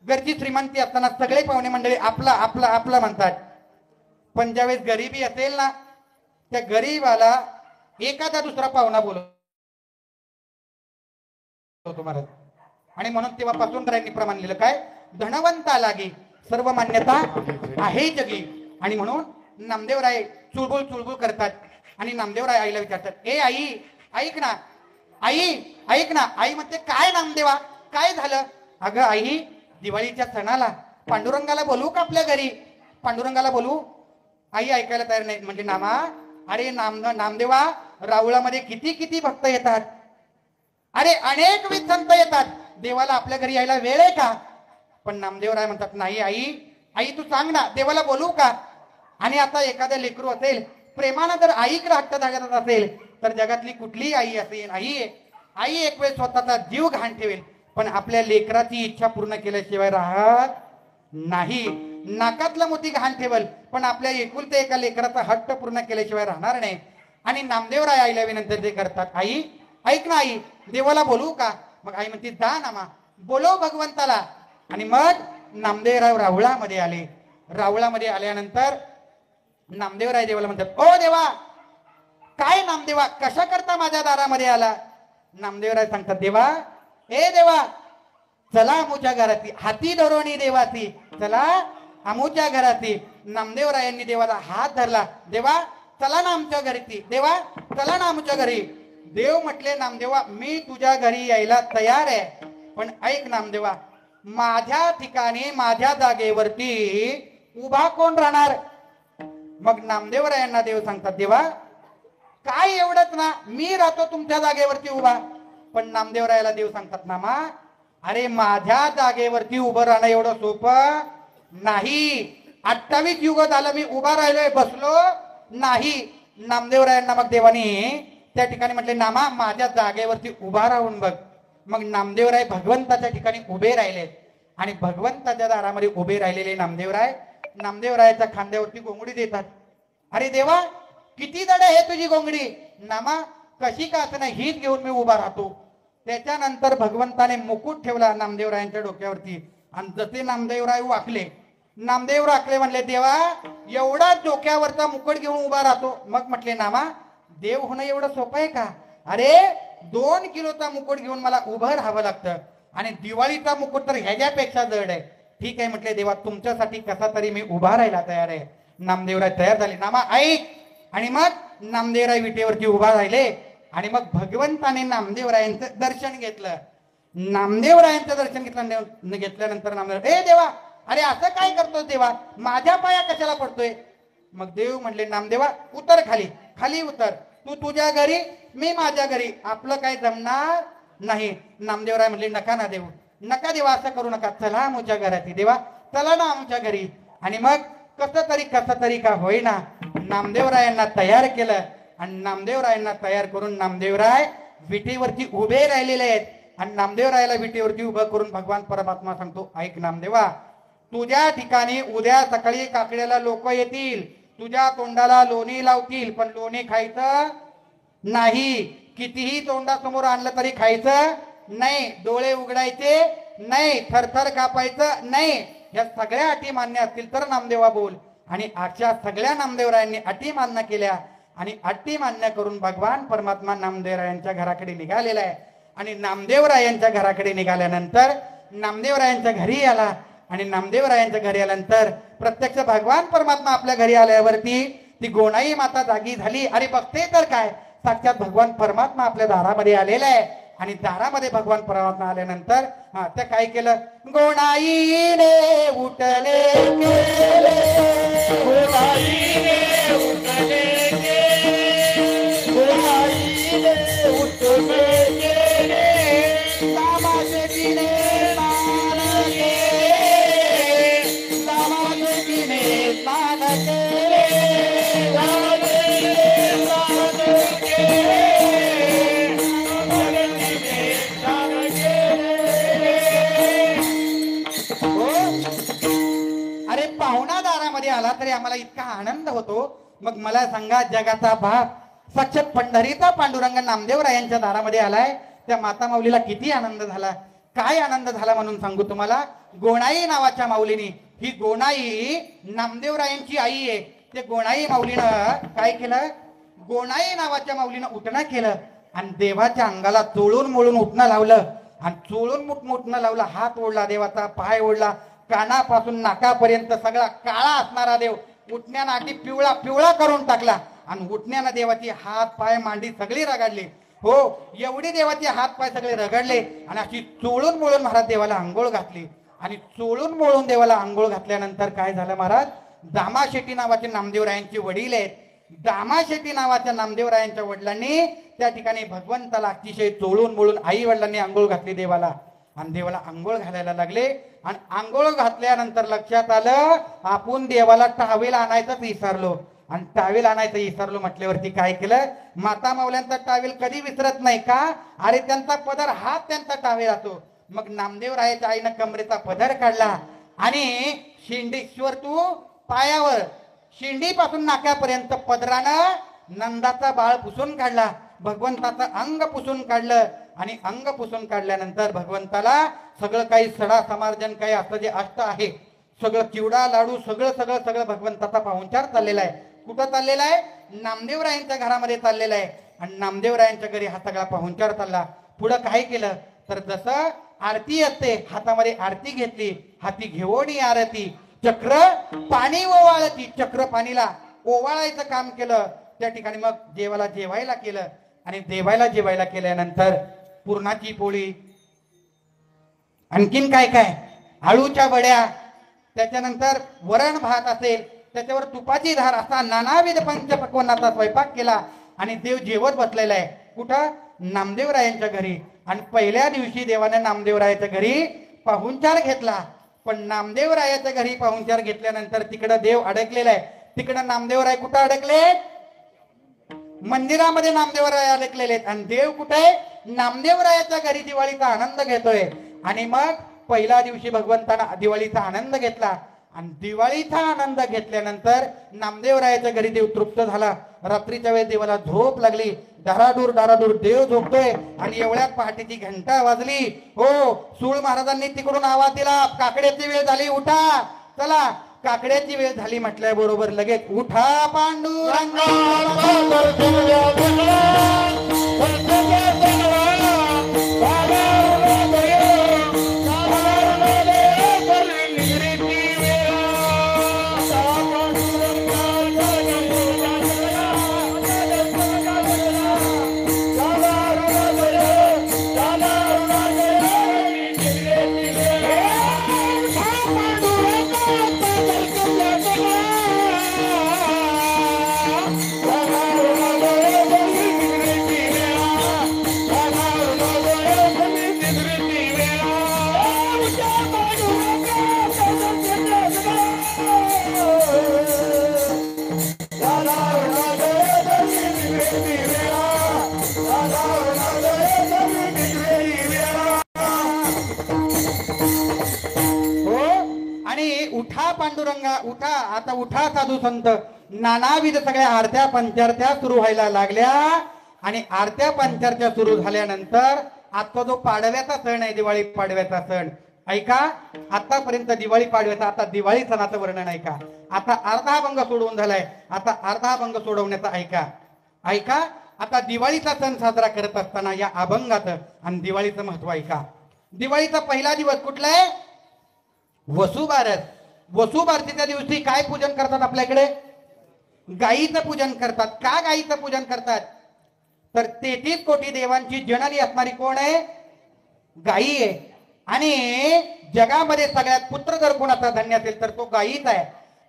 घरची श्रीमंती असताना सगळे पाहुणे मंडळी आपला आपला आपला म्हणतात, पण ज्यावेळेस गरिबी असेल ना, त्या गरीबाला एखादा दुसरा पाहुणा बोलवतो महाराज. आणि म्हणून तेव्हापासून त्यांनी प्रमाण लिहिलं काय, धनवंता लागे सर्व मान्यता आहे जगी. आणि म्हणून नामदेवराय चुळबुळ चुळबुळ करतात. आणि नामदेवराय आईला विचारतात, ए आई ऐक ना, आई ऐक ना. आई म्हणते, काय नामदेवा काय झालं? अगं आई, दिवाळीच्या सणाला पांडुरंगाला बोलवू का आपल्या घरी? पांडुरंगाला बोलवू? आई ऐकायला तयार नाही. म्हणजे नामा, अरे नामदेवा, रावळामध्ये किती किती भक्त येतात, अरे अनेक विध संत येतात, देवाला आपल्या घरी यायला वेळ आहे का? पण नामदेवराय म्हणतात, नाही आई, आई तू सांग ना, देवाला बोलवू का? आणि आता एखाद्या लेकरू असेल, प्रेमानं जर आईकडे हट्ट धरत असेल, तर जगातली कुठलीही आई असेल, आई एक वेळ स्वतःचा जीव घाण ठेवेल, पण आपल्या लेकराची इच्छा पूर्ण केल्याशिवाय राहत नाही. नाकातलं मोती घाण ठेवल, पण आपल्या एकुलत्या एका लेकराचा हट्ट पूर्ण केल्याशिवाय राहणार नाही. आणि नामदेवराय आईला विनंती ते करतात, आई ऐक ना आई, देवाला बोलवू का? मग आई म्हणते, जा ना मा, बोलव भगवंताला. आणि मग नामदेवराय रावळामध्ये आले. रावळामध्ये आल्यानंतर नामदेवराय देवाला म्हणतात, ओ देवा, काय नामदेवा, कशा करता माझ्या दारामध्ये आला? नामदेवराय सांगतात, देवा, ए देवा, चला आमूच्या घराती, हाती धरोणी देवाती, चला आमूच्या घराती. नामदेवरायांनी देवाला हात धरला, देवा चला ना आमच्या घरी, देवा चला ना आमच्या घरी. देव म्हटले, नामदेवा मी तुझ्या घरी यायला तयार आहे, पण ऐक नामदेवा, माझ्या ठिकाणी माझ्या जागेवरती उभा कोण राहणार? मग नामदेवरायांना देव सांगतात, देवा काय एवढंच ना, मी राहतो तुमच्या जागेवरती उभा. पण नामदेवरायाला देव सांगतात, नामा, अरे माझ्या जागेवरती उभं राहणं एवढं सोपं नाही. 28 युग झालं मी उभा राहिलोय, बसलो नाही. नामदेवरायांना मग देवानी त्या ठिकाणी म्हटले, नामा माझ्या जागेवरती उभा राहून बघ. मग नामदेवराय भगवंताच्या ठिकाणी उभे राहिले. आणि भगवंताच्या दारामध्ये उभे राहिलेले नामदेवरायाच्या खांद्यावरती गोंगडी देतात. अरे देवा, किती जड आहे तुझी गोंगडी? नामा कशी का असं नाही, हीच घेऊन मी उभा राहतो. त्याच्यानंतर भगवंताने मुकुट ठेवला नामदेवरायांच्या डोक्यावरती. आणि जसे नामदेवराय वाकले, म्हणले, देवा एवढा डोक्यावरचा मुकुट घेऊन उभा राहतो? मग म्हटले, नामा देव होणं एवढं सोपं आहे का? अरे 2 किलोचा मुकुट घेऊन मला उभं राहावं लागतं, आणि दिवाळीचा मुकुट तर ह्याच्यापेक्षा जड आहे. ठीक आहे म्हटले, देवा तुमच्यासाठी कसा तरी मी उभा राहायला तयार आहे. नामदेवराय तयार झाले, नामा ऐक. आणि मग नामदेवराय विटेवरती उभा राहिले. आणि मग भगवंताने नामदेवरायांचं दर्शन घेतलं. नामदेवरायांचं दर्शन घेतल्यानंतर नामदेव, ए देवा, अरे असं काय करतोय देवा, माझ्या पाया कशाला पडतोय? मग देव म्हणले, नामदेवा उतर खाली, खाली उतर, तू तुझ्या घरी, मी माझ्या घरी, आपलं काय जमणार नाही. नामदेवराय म्हणले, नका ना देव, नका देवा, असं करू नका, चला आमच्या घरात, देवा चला ना आमच्या घरी. आणि मग कसं तरी का होईना नामदेवरायांना तयार केलं. आणि नामदेवरायांना तयार करून नामदेवराय विटेवरती उभे राहिलेले आहेत. आणि नामदेवरायाला विटेवरती उभं करून भगवान परमात्मा सांगतो, ऐक नामदेवा, तुझ्या ठिकाणी उद्या सकाळी काकड्याला लोक येतील, तुझ्या तोंडाला लोणी लावतील, पण लोणी खायचं नाही. कितीही तोंडासमोर आणलं तरी खायचं नाही, डोळे उघडायचे नाही, थरथर कापायचं नाही. या सगळ्या अटी मान्य असतील तर नामदेवा बोल. आणि अशा सगळ्या नामदेवरायांनी अटी मान्य केल्या. आणि अटी मान्य करून भगवान परमात्मा नामदेवरायांच्या घराकडे निघालेला आहे. आणि नामदेवरायांच्या घराकडे निघाल्यानंतर नामदेवरायांच्या घरी आला. आणि नामदेवरायांच्या घरी आल्यानंतर प्रत्यक्ष भगवान परमात्मा आपल्या घरी आल्यावरती ती गोणाई माता जागी झाली. अरे बघते तर काय, साक्षात भगवान परमात्मा आपल्या दारामध्ये आलेला आहे. आणि दारामध्ये भगवान परमात्मा आल्यानंतर त्या काय केलं, गोणाईने उठले केले, गोणाईने उठले केले, गोणाईने उठले केले, सामाजिकीने मान केले, सामाजिकीने मान केले, मान केले. तरी आम्हाला इतका आनंद होतो. मग मला सांगा, जगाचा बाप साक्षात पंढरीचा पांडुरंग नामदेवरायांच्या दारामध्ये आलाय, त्या माता माऊलीला किती आनंद झाला. काय आनंद झाला म्हणून सांगू तुम्हाला. गोणाई नावाच्या माऊलीनी, ही गोणाई नामदेवरायांची आई आहे. ते गोणाई माऊलीनं काय केलं, गोणाई नावाच्या माऊलीनं उठणं केलं आणि देवाच्या अंगाला चोळून मोळून उठणं लावलं. आणि चोळून उठणं लावलं, हात ओढला देवाचा, पाय ओढला, कानापासून नाकापर्यंत सगळा काळा असणारा देव उठण्यानं अगदी पिवळा पिवळा करून टाकला. आणि उठण्यानं देवाची हात पाय मांडी सगळी रगडली. हो, एवढी देवाचे हात पाय सगळे रगडले आणि अशी चोळून मोळून महाराज देवाला आंघोळ घातली. आणि चोळून मोळून देवाला आंघोळ घातल्यानंतर काय झालं महाराज, दामा शेट्टी नावाचे नामदेवरायांचे वडील आहेत. दामा शेट्टी नावाच्या नामदेवरायांच्या वडिलांनी त्या ठिकाणी भगवंताला अतिशय चोळून मोळून आई वडिलांनी आंघोळ घातली देवाला. आणि देवाला आंघोळ घालायला लागले. आणि आंघोळ घातल्यानंतर लक्षात आलं, आपण देवाला टावेल आणायचंच विसरलो. आणि टावेल आणायचं विसरलो म्हटल्यावरती काय केलं, माता माऊल्यांचा टावेल कधी विसरत नाही का. अरे त्यांचा पदर हात त्यांचा टावेल असतो. मग नामदेवरायाच्या आईनं कमरेचा पदर काढला आणि शिंडेश्वर तू पायावर, शिंडीपासून नाक्यापर्यंत पदरानं नंदाचा बाळ पुसून काढला, भगवंताचं अंग पुसून काढलं. आणि अंग पुसून काढल्यानंतर भगवंताला सगळं काही सडा समार्जन काही असं जे अष्ट आहे सगळं, चिवडा लाडू सगळं सगळं सगळं भगवंताचा पाहुणचार चाललेला आहे. कुठं चाललेला आहे, नामदेवरायांच्या घरामध्ये चाललेला आहे. आणि नामदेवरायांच्या घरी हा सगळा पाहुणचार चालला. पुढं काय केलं तर जसं आरती असते, हातामध्ये आरती घेतली, हाती घेऊन आरती, चक्र पाणी ओवाळती, चक्र पाणीला ओवाळायचं काम केलं. त्या ठिकाणी मग देवाला जेवायला केलं. आणि देवाला जेवायला केल्यानंतर पुरणाची पोळी, आणखीन काय काय, आळूच्या वड्या, त्याच्यानंतर वरण भात असेल, त्याच्यावर तुपाची धार, असा नानाविध पंचपक्वान्नाचा स्वयंपाक केला. आणि देव जेवत बसलेला आहे. कुठं, नामदेवरायांच्या घरी. आणि पहिल्या दिवशी देवाने नामदेवरायाच्या घरी पाहुणचार घेतला. पण नामदेवरायाच्या घरी पाहुणचार घेतल्यानंतर तिकडं देव अडकलेला आहे. तिकडं नामदेवराय कुठं अडकले, मंदिरामध्ये नामदेवराय अडकलेले आहेत. आणि देव कुठे, नामदेवरायाच्या घरी दिवाळीचा आनंद घेतोय. आणि मग पहिल्या दिवशी भगवंतानं दिवाळीचा आनंद घेतला. आणि दिवाळीचा आनंद घेतल्यानंतर नामदेवरायाच्या घरी देव तृप्त झाला. रात्रीच्या वेळेस देवाला झोप लागली. दाराडूर दाराडूर देव झोपतोय. आणि एवढ्यात पहाटेची घंटा वाजली. हो, सूळ महाराजांनी तिकडून आवाज दिला, काकड्याची वेळ झाली, उठा, चला. काकड्याची वेळ झाली म्हटल्याबरोबर लगेच उठा पांडुरंग. उठा पांडुरंगा उठा, आता उठा साधू संत. नानाविध सगळ्या आरत्या पंचारत्या सुरू व्हायला लागल्या. आणि आरत्या पंचारत्या सुरू झाल्यानंतर आता जो पाडव्याचा सण आहे, दिवाळी पाडव्याचा सण, ऐका. आतापर्यंत दिवाळी पाडव्याचा, आता दिवाळी सणाचं वर्णन ऐका. आता अर्धा भंग सोडवून झालाय, आता अर्धा भंग सोडवण्याचा ऐका. ऐका, आता दिवाळीचा सण साजरा करत असताना या अभंगात आणि दिवाळीचं महत्व ऐका. दिवाळीचा पहिला दिवस कुठला आहे, वसुबारस. वसुबारसीच्या दिवशी काय पूजन करतात आपल्याकडे, गायीचं पूजन करतात. का गायीचं पूजन करतात तर 33 कोटी देवांची जननी असणारी कोण आहे, गायी आहे. आणि जगामध्ये सगळ्यात पुत्र जर कोणाचा धन्य असेल तर तो गायीच आहे.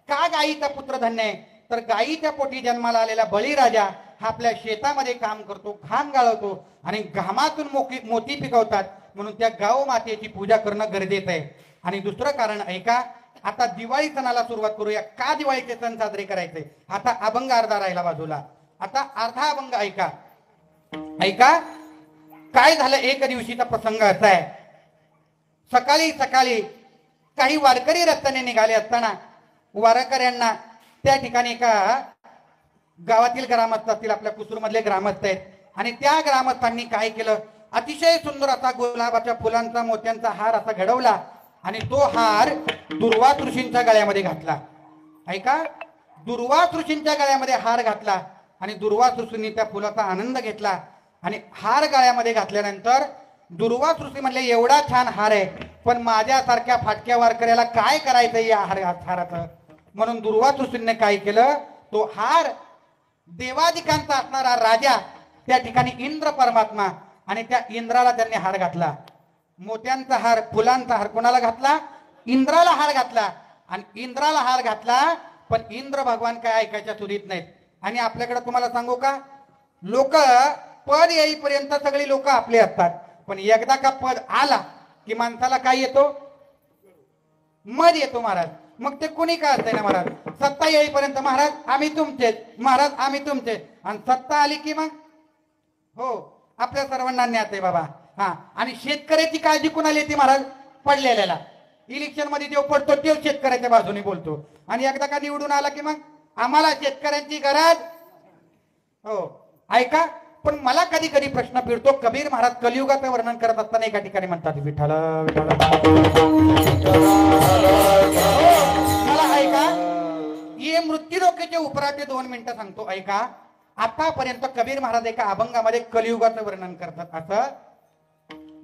का गायीचा पुत्र धन्य आहे तर गायीच्या पोटी जन्माला आलेला बळीराजा हा आपल्या शेतामध्ये काम करतो, घाम गाळवतो आणि घामातून मोती पिकवतात. म्हणून त्या गाव मातेची पूजा करणं गरजेचं आहे. आणि दुसरं कारण ऐका, आता दिवाळी सणाला सुरुवात करूया. का दिवाळीचे सण साजरे करायचे, आता अभंग अर्धा राहिला बाजूला. आता अर्धा अभंग ऐका. ऐका काय झालं. एक दिवशीचा प्रसंग असा आहे, सकाळी सकाळी काही वारकरी रस्त्याने निघाले असताना वारकऱ्यांना त्या ठिकाणी एका गावातील ग्रामस्थ असतील, आपल्या कुसूर मधले ग्रामस्थ आहेत, आणि त्या ग्रामस्थांनी काय केलं, अतिशय सुंदर असा गुलाबाच्या फुलांचा मोत्यांचा हार असा घडवला आणि तो हार दुर्वास ऋषींच्या गळ्यामध्ये घातला. ऐका, दुर्वास ऋषींच्या गळ्यामध्ये हार घातला आणि दुर्वास ऋषींनी त्या फुलाचा आनंद घेतला. आणि हार गळ्यामध्ये घातल्यानंतर दुर्वास ऋषी म्हणले, एवढा छान हार आहे, पण माझ्यासारख्या फाटक्या वारकऱ्याला काय करायचं या हाराचं. म्हणून दुर्वास ऋषींनी काय केलं, तो हार देवादिकांचा असणारा राजा, त्या ठिकाणी इंद्र परमात्मा, आणि त्या इंद्राला त्यांनी हार घातला. मोत्यांचा हार, फुलांचा हार कोणाला घातला, इंद्राला हार घातला. आणि इंद्राला हार घातला, पण इंद्र भगवान काय ऐकायच्या सुरीत नाहीत. आणि आपल्याकडे तुम्हाला सांगू का, लोक पद येईपर्यंत सगळी लोक आपले असतात, पण एकदा का पद आला की माणसाला काय येतो, मद येतो महाराज. मग ते कोणी काय असतंय ना महाराज, सत्ता येईपर्यंत महाराज आम्ही तुमचे, महाराज आम्ही तुमचे, आणि सत्ता आली की मग हो आपल्या सर्वांना न्यात आहे बाबा. हा, आणि शेतकऱ्याची काळजी कुणाला येते महाराज, पडलेल्याला. इलेक्शन मध्ये देव पडतो तेव शेतकऱ्याच्या बाजूने बोलतो, आणि एकदा का निवडून आला की मग आम्हाला शेतकऱ्यांची गरज. हो ऐका, पण मला कधी कधी प्रश्न फिरतो, कबीर महाराज कलियुगाचं वर्णन करत असताना एका ठिकाणी म्हणतात, विठ्ठल विठ्ठल. मला ऐका, हे मृत्यू डोक्याच्या उपराचे 2 मिनिटं सांगतो. ऐका, आतापर्यंत कबीर महाराज एका अभंगामध्ये कलियुगाचं वर्णन करतात. असं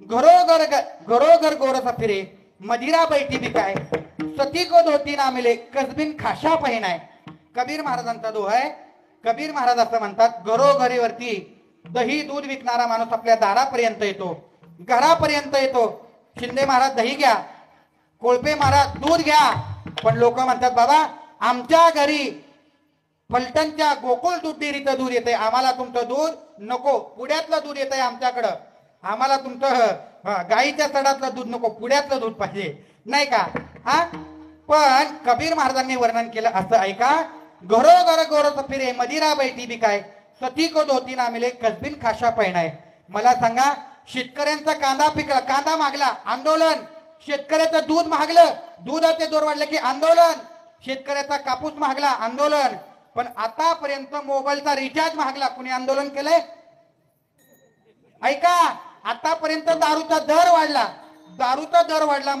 घरोघर गोरस फिरे, मदिरा बैठी बिकाय, सती को धोती ना मिले, कसबीन खाशा पहिनाय. कबीर महाराजांचा दोहा आहे. कबीर महाराज असं म्हणतात, घरोघरीवरती दही दूध विकणारा माणूस आपल्या दारापर्यंत येतो, घरापर्यंत येतो. शिंदे महाराज दही घ्या, कोळपे महाराज दूध घ्या, पण लोक म्हणतात, बाबा आमच्या घरी फलटणच्या गोकुळ दूध डेअरीचं दूध येतंय, आम्हाला तुमचं दूध नको, पुण्यातलं दूध येतंय आमच्याकडं, आम्हाला तुमचं गाईच्या सडातलं दूध नको, पुण्यातलं दूध पाहिजे, नाही का. हा, पण कबीर महाराजांनी वर्णन केलं असं. ऐका, घरोघर गोरस फिरे, मदिरा बैठी बिकाय, सती को धोती ना मिले, कसबीन खाशा पहिनाय. मला सांगा, शेतकऱ्यांचा कांदा पिकला, कांदा मागला, आंदोलन. शेतकऱ्याचं दूध मागलं, दुधाचे दर वाढले की आंदोलन. शेतकऱ्याचा कापूस मागला, आंदोलन. पण आतापर्यंत मोबाईलचा रिचार्ज मागला, कुणी आंदोलन केलंय? ऐका, आतापर्यंत दारूचा दर वाढला, दारूचा दर वाढला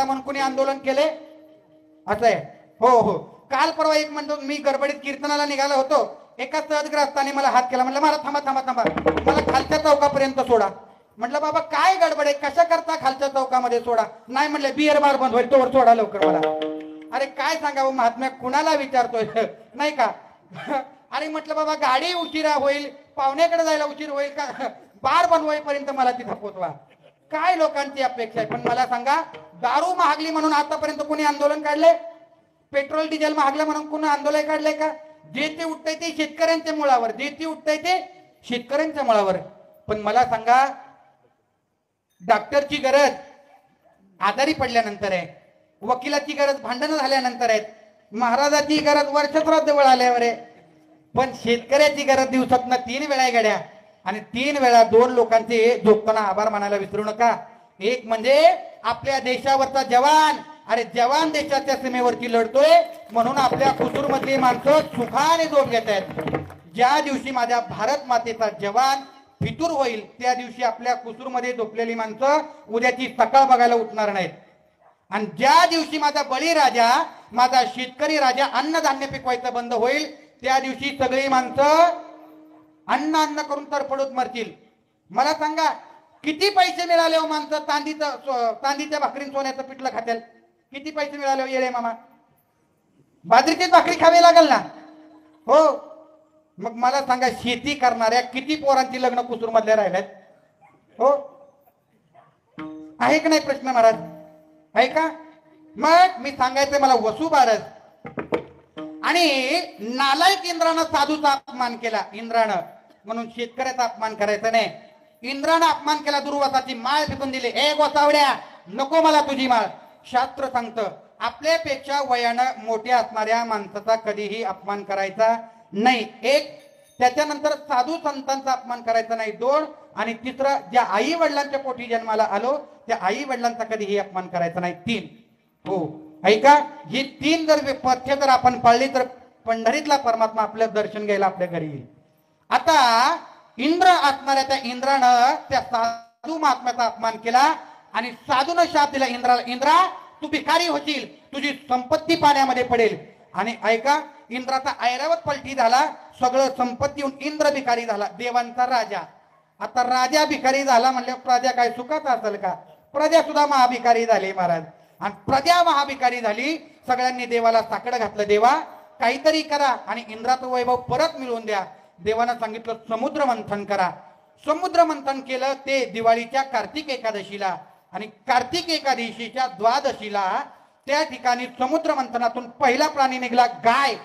म्हणून कुणी आंदोलन केले? असं आहे. हो हो, काल परवा एक म्हणतो, मी गडबडीत कीर्तनाला निघालो होतो, एका सदग्रस्ताने मला हात केला, म्हणलं मला थांबा थांबा थांबा, मला खालच्या चौकापर्यंत सोडा. म्हटलं बाबा काय गडबड आहे, कशा करता खालच्या चौकामध्ये सोडा? नाही म्हणले, बिअर बार बंद होईल, तोवर सोडा लवकर मला. अरे काय सांगावं महात्म्या, कुणाला विचारतोय नाही का. अरे म्हटलं बाबा गाडी उशिरा होईल, पाहुण्याकडे जायला उशीर होईल का, बार बंद होईपर्यंत मला तिथं पोचवा. काय लोकांची अपेक्षा आहे. पण मला सांगा, दारू महागली म्हणून आतापर्यंत कोणी आंदोलन काढले? पेट्रोल डिझेल महागलं म्हणून कोणी आंदोलन काढलंय का? जे ते उठतंय ते शेतकऱ्यांच्या मुळावर, जे ते उठतंय ते शेतकऱ्यांच्या मुळावर. पण मला सांगा, डॉक्टरची गरज आजारी पडल्यानंतर आहे, वकिलाची गरज भांडणं झाल्यानंतर आहे, महाराजाची गरज वर्षश्राद्ध जवळ आल्यावर आहे, पण शेतकऱ्याची गरज दिवसातनं 3 वेळा आहे गड्या. आणि 3 वेळा 2 लोकांचे झोपताना आभार मानायला विसरू नका. एक म्हणजे आपल्या देशावरचा जवान. अरे जवान देशाच्या सीमेवरती लढतोय म्हणून आपल्या कुसूर मधली माणसं सुखाने झोप घेत आहेत. ज्या दिवशी माझ्या भारत मातेचा जवान फितूर होईल, त्या दिवशी आपल्या कुसूर मध्ये झोपलेली माणसं उद्याची सकाळ बघायला उठणार नाहीत. आणि ज्या दिवशी माझा बळीराजा, माझा शेतकरी राजा अन्नधान्य पिकवायचं बंद होईल, त्या दिवशी सगळी माणसं अन्न करून तरफडून मरतील. मला सांगा, किती पैसे मिळाले हो माणसं तांदीच्या भाकरीन सोन्याचं पिठलं खात्याल? किती पैसे मिळाले हो येळे मामा? बाजरीचीच भाकरी खावी लागल ना. हो, मग मला सांगा, शेती करणाऱ्या किती पोरांची लग्न कुसूर मधल्या राहिल्यात? हो, आहे का नाही प्रश्न महाराज? आहे का? मग मी सांगायचंय मला, वसुबारस आणि नालायक इंद्रानं साधूचा अपमान केला. इंद्रानं, म्हणून शेतकऱ्याचा अपमान करायचा नाही. इंद्रानं अपमान केला, दुर्वासाची माळ फेकून दिली. ए गोसावड्या, नको मला तुझी माळ. शास्त्र सांगतं, आपल्यापेक्षा वयानं मोठ्या असणाऱ्या माणसाचा कधीही अपमान करायचा नाही. एक, त्याच्यानंतर साधू संतांचा अपमान करायचा नाही. 2, आणि तिसरं, ज्या आई वडिलांच्या पोटी जन्माला आलो त्या आई वडिलांचा कधीही अपमान करायचा नाही. 3, हो, ऐका, ही 3 जर पथ्य जर आपण पाळली तर पंढरीतला परमात्मा आपलं दर्शन घ्यायला आपल्या घरी येईल. आता इंद्र असणाऱ्या त्या इंद्रानं त्या साधू महात्म्याचा अपमान केला आणि साधूनं शाप दिला इंद्राला, इंद्रा तू भिकारी होशील, तुझी संपत्ती पाण्यामध्ये पडेल. आणि ऐका, इंद्राचा ऐरावत पलटी झाला, सगळं संपत्ती येऊन इंद्र भिकारी झाला, देवांचा राजा. आता राजा भिकारी झाला म्हणल्यावर प्रजा काय सुखाचा असेल का? प्रजा सुद्धा महाभिकारी झाली महाराज. आणि प्रजा महाभिकारी झाली. सगळ्यांनी देवाला साकडं घातलं, देवा काहीतरी करा आणि इंद्राचं वैभव परत मिळवून द्या. देवानं सांगितलं समुद्र मंथन करा. समुद्र मंथन केलं ते दिवाळीच्या कार्तिक एकादशीला. आणि कार्तिक एकादशीच्या द्वादशीला त्या ठिकाणी समुद्र मंथनातून पहिला प्राणी निघाला, गाय.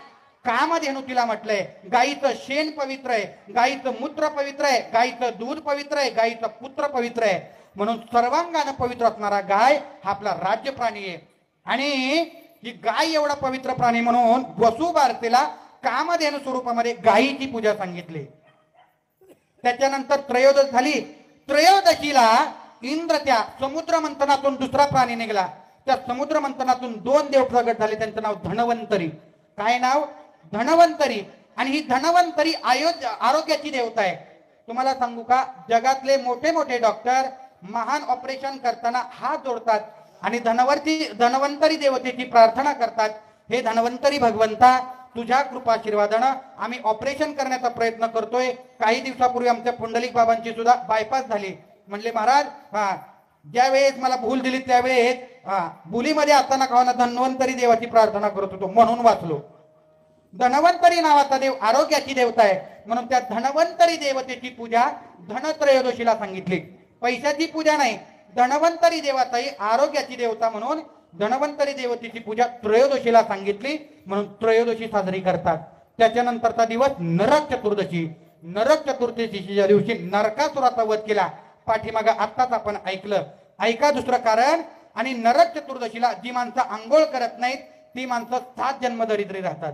कामधेनू तिला म्हटलंय. गायीचं शेण पवित्र आहे, गायीचं मूत्र पवित्र आहे, गायीचं दूध पवित्र आहे, गायीचं पुत्र पवित्र आहे. म्हणून सर्वांगानं पवित्र असणारा गाय हा आपला राज्य प्राणी आहे. आणि ही गाय एवढा पवित्र प्राणी म्हणून वसुबारसेला कामधेनू स्वरूपामध्ये गायीची पूजा सांगितली. त्याच्यानंतर त्रयोदश झाली. त्रयोदशीला इंद्र त्या समुद्र मंथनातून दुसरा प्राणी निघाला. त्या समुद्र मंथनातून 2 देव प्रगट झाले. त्यांचं नाव धन्वंतरी. काय नाव? धन्वंतरी. आणि ही धन्वंतरी आरोग्याची देवता आहे. तुम्हाला सांगू का, जगातले मोठे मोठे डॉक्टर महान ऑपरेशन करताना हात जोडतात आणि धन्वंतरी देवतेची प्रार्थना करतात. हे धन्वंतरी भगवंता, तुझ्या कृपाशीर्वादानं आम्ही ऑपरेशन करण्याचा प्रयत्न करतोय. काही दिवसापूर्वी आमच्या पुंडलिक बाबांची सुद्धा बायपास झाली. म्हणले महाराज, ज्या वेळेस मला भूल दिली त्यावेळेस भुलीमध्ये असताना का धन्वंतरी देवाची प्रार्थना करत होतो म्हणून वाचलो. धन्वंतरी नावाचा देव आरोग्याची देवता आहे. म्हणून त्या धन्वंतरी देवतेची पूजा धनत्रयोदशीला सांगितली. पैशाची पूजा नाही, धन्वंतरी देवताई आरोग्याची देवता म्हणून धन्वंतरी देवतेची पूजा त्रयोदशीला सांगितली. म्हणून त्रयोदशी साजरी करतात. त्याच्यानंतरचा दिवस नरक चतुर्दशी. नरक चतुर्दशीच्या दिवशी नरकासुराचा वध केला. पाठीमागा आत्ताच आपण ऐकलं. ऐका दुसरं कारण. आणि नरक चतुर्दशीला जी माणसं आंघोळ करत नाहीत ती माणसं 7 जन्म दरिद्री राहतात.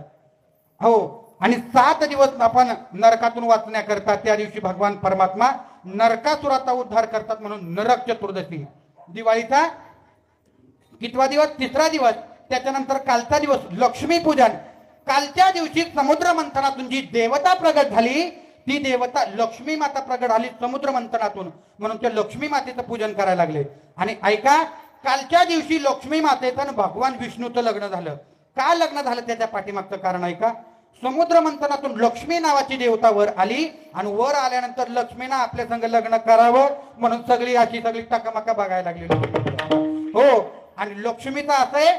हो, आणि 7 दिवस आपण नरकातून वाचण्याकरता त्या दिवशी भगवान परमात्मा नरकासुराचा उद्धार करतात. म्हणून नरक चतुर्दशी. दिवाळीचा कितवा दिवस? 3रा दिवस. त्याच्यानंतर कालचा दिवस लक्ष्मी पूजन. कालच्या दिवशी समुद्र मंथनातून जी देवता प्रगट झाली ती देवता लक्ष्मी माता प्रगट झाली समुद्र मंथनातून. म्हणून त्या लक्ष्मी मातेचं पूजन करायला लागले. आणि ऐका, कालच्या दिवशी लक्ष्मी मातेचं भगवान विष्णूचं लग्न झालं. का लग्न झालं त्याच्या पाठीमागचं कारण ऐका. समुद्र मंथनातून लक्ष्मी नावाची देवता वर आली आणि वर आल्यानंतर लक्ष्मीनं आपल्या संग लग्न करावं म्हणून सगळी टकामका बघायला लागली. हो, आणि लक्ष्मीचं असं आहे,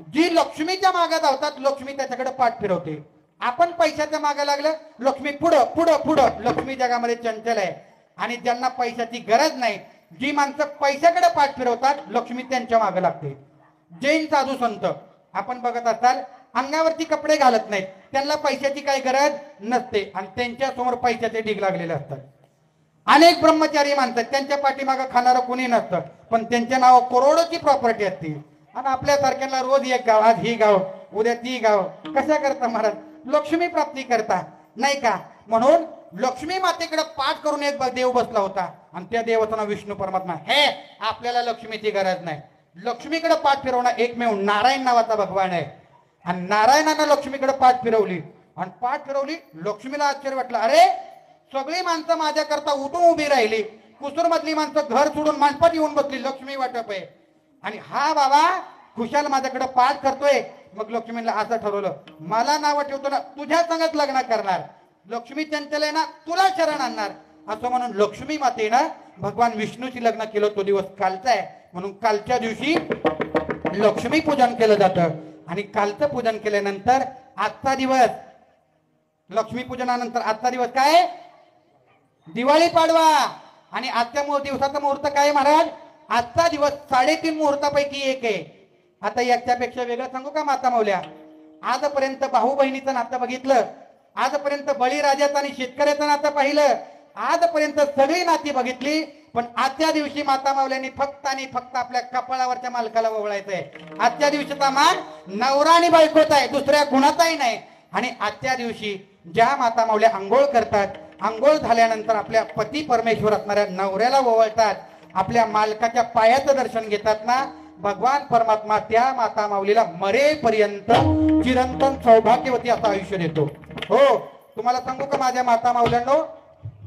जी लक्ष्मीच्या मागे धावतात लक्ष्मी त्याच्याकडे पाठ फिरवते. आपण पैशाच्या मागे लागलं लक्ष्मी पुढं पुढं पुढं. लक्ष्मी जगामध्ये चंचल आहे. आणि ज्यांना पैशाची गरज नाही, जी माणसं पैशाकडे पाठ फिरवतात लक्ष्मी त्यांच्या मागे लागते. जैन साधू संत आपण बघत असाल अंगावरती कपडे घालत नाहीत, त्यांना पैशाची काही गरज नसते आणि त्यांच्या समोर पैशाचे ढीग लागलेले असतात. अनेक ब्रह्मचारी माणसं त्यांच्या पाठीमागं खाणारं कोणी नसतं, पण त्यांच्या नाव करोडोची प्रॉपर्टी असते. आणि आपल्यासारख्यांना रोज एक गाव, आज ही गाव उद्या ती गाव. कशा करता महाराज? लक्ष्मी प्राप्ती करता नाही का. म्हणून लक्ष्मी मातेकडे पाठ करून एक देव बसला होता आणि त्या देवाचं नाव विष्णू परमात्मा. हे आपल्याला लक्ष्मीची गरज नाही. लक्ष्मीकडे पाठ फिरवणार एकमेव नारायण नावाचा भगवान आहे. आणि नारायणानं लक्ष्मीकडे पाठ फिरवली आणि पाठ फिरवली. लक्ष्मीला आश्चर्य वाटलं, अरे सगळी माणसं माझ्याकरता उठून उभी राहिली, कुसूर मधली माणसं घर सोडून मांडपात येऊन बसली, लक्ष्मी वाटप आहे. आणि हा बाबा खुशाल माझ्याकडे पाठ करतोय. मग लक्ष्मीला असं ठरवलं, मला नाव ठेवतो ना तुझ्या संगत लग्न करणार. लक्ष्मी चंचल आहे ना, तुला शरण आणणार. असं म्हणून लक्ष्मी मातेनं भगवान विष्णूची लग्न केलं. तो दिवस कालचा आहे म्हणून कालच्या दिवशी लक्ष्मी पूजन केलं जातं. आणि कालचं पूजन केल्यानंतर आजचा दिवस, लक्ष्मी पूजनानंतर आजचा दिवस काय? दिवाळी पाडवा. आणि आजच्या दिवसाचा मुहूर्त काय महाराज? आजचा दिवस 3.5 मुहूर्तापैकी एक आहे. आता याच्यापेक्षा वेगळं सांगू का माता माऊल्या? आजपर्यंत भाऊ बहिणीचं नातं बघितलं, आजपर्यंत बळीराजाचं आणि शेतकऱ्याचं नातं पाहिलं, आजपर्यंत सगळी नाती बघितली. पण आजच्या दिवशी माता माऊल्यांनी फक्त आणि फक्त आपल्या कपाळावरच्या मालकाला ओवळायचंय. आजच्या दिवशीचा मान नवरा आणि बायकोचा आहे, दुसऱ्या गुणाचाही नाही. आणि आजच्या दिवशी ज्या माता माऊल्या आंघोळ करतात, आंघोळ झाल्यानंतर आपल्या पती परमेश्वर असणाऱ्या नवऱ्याला ओवळतात, आपल्या मालकाच्या पायाचं दर्शन घेतात ना, भगवान परमात्मा त्या माता माऊलीला मरेपर्यंत चिरंतन सौभाग्यवती असं आयुष्य देतो. हो, तुम्हाला सांगू का माझ्या माता माऊल्यांनो,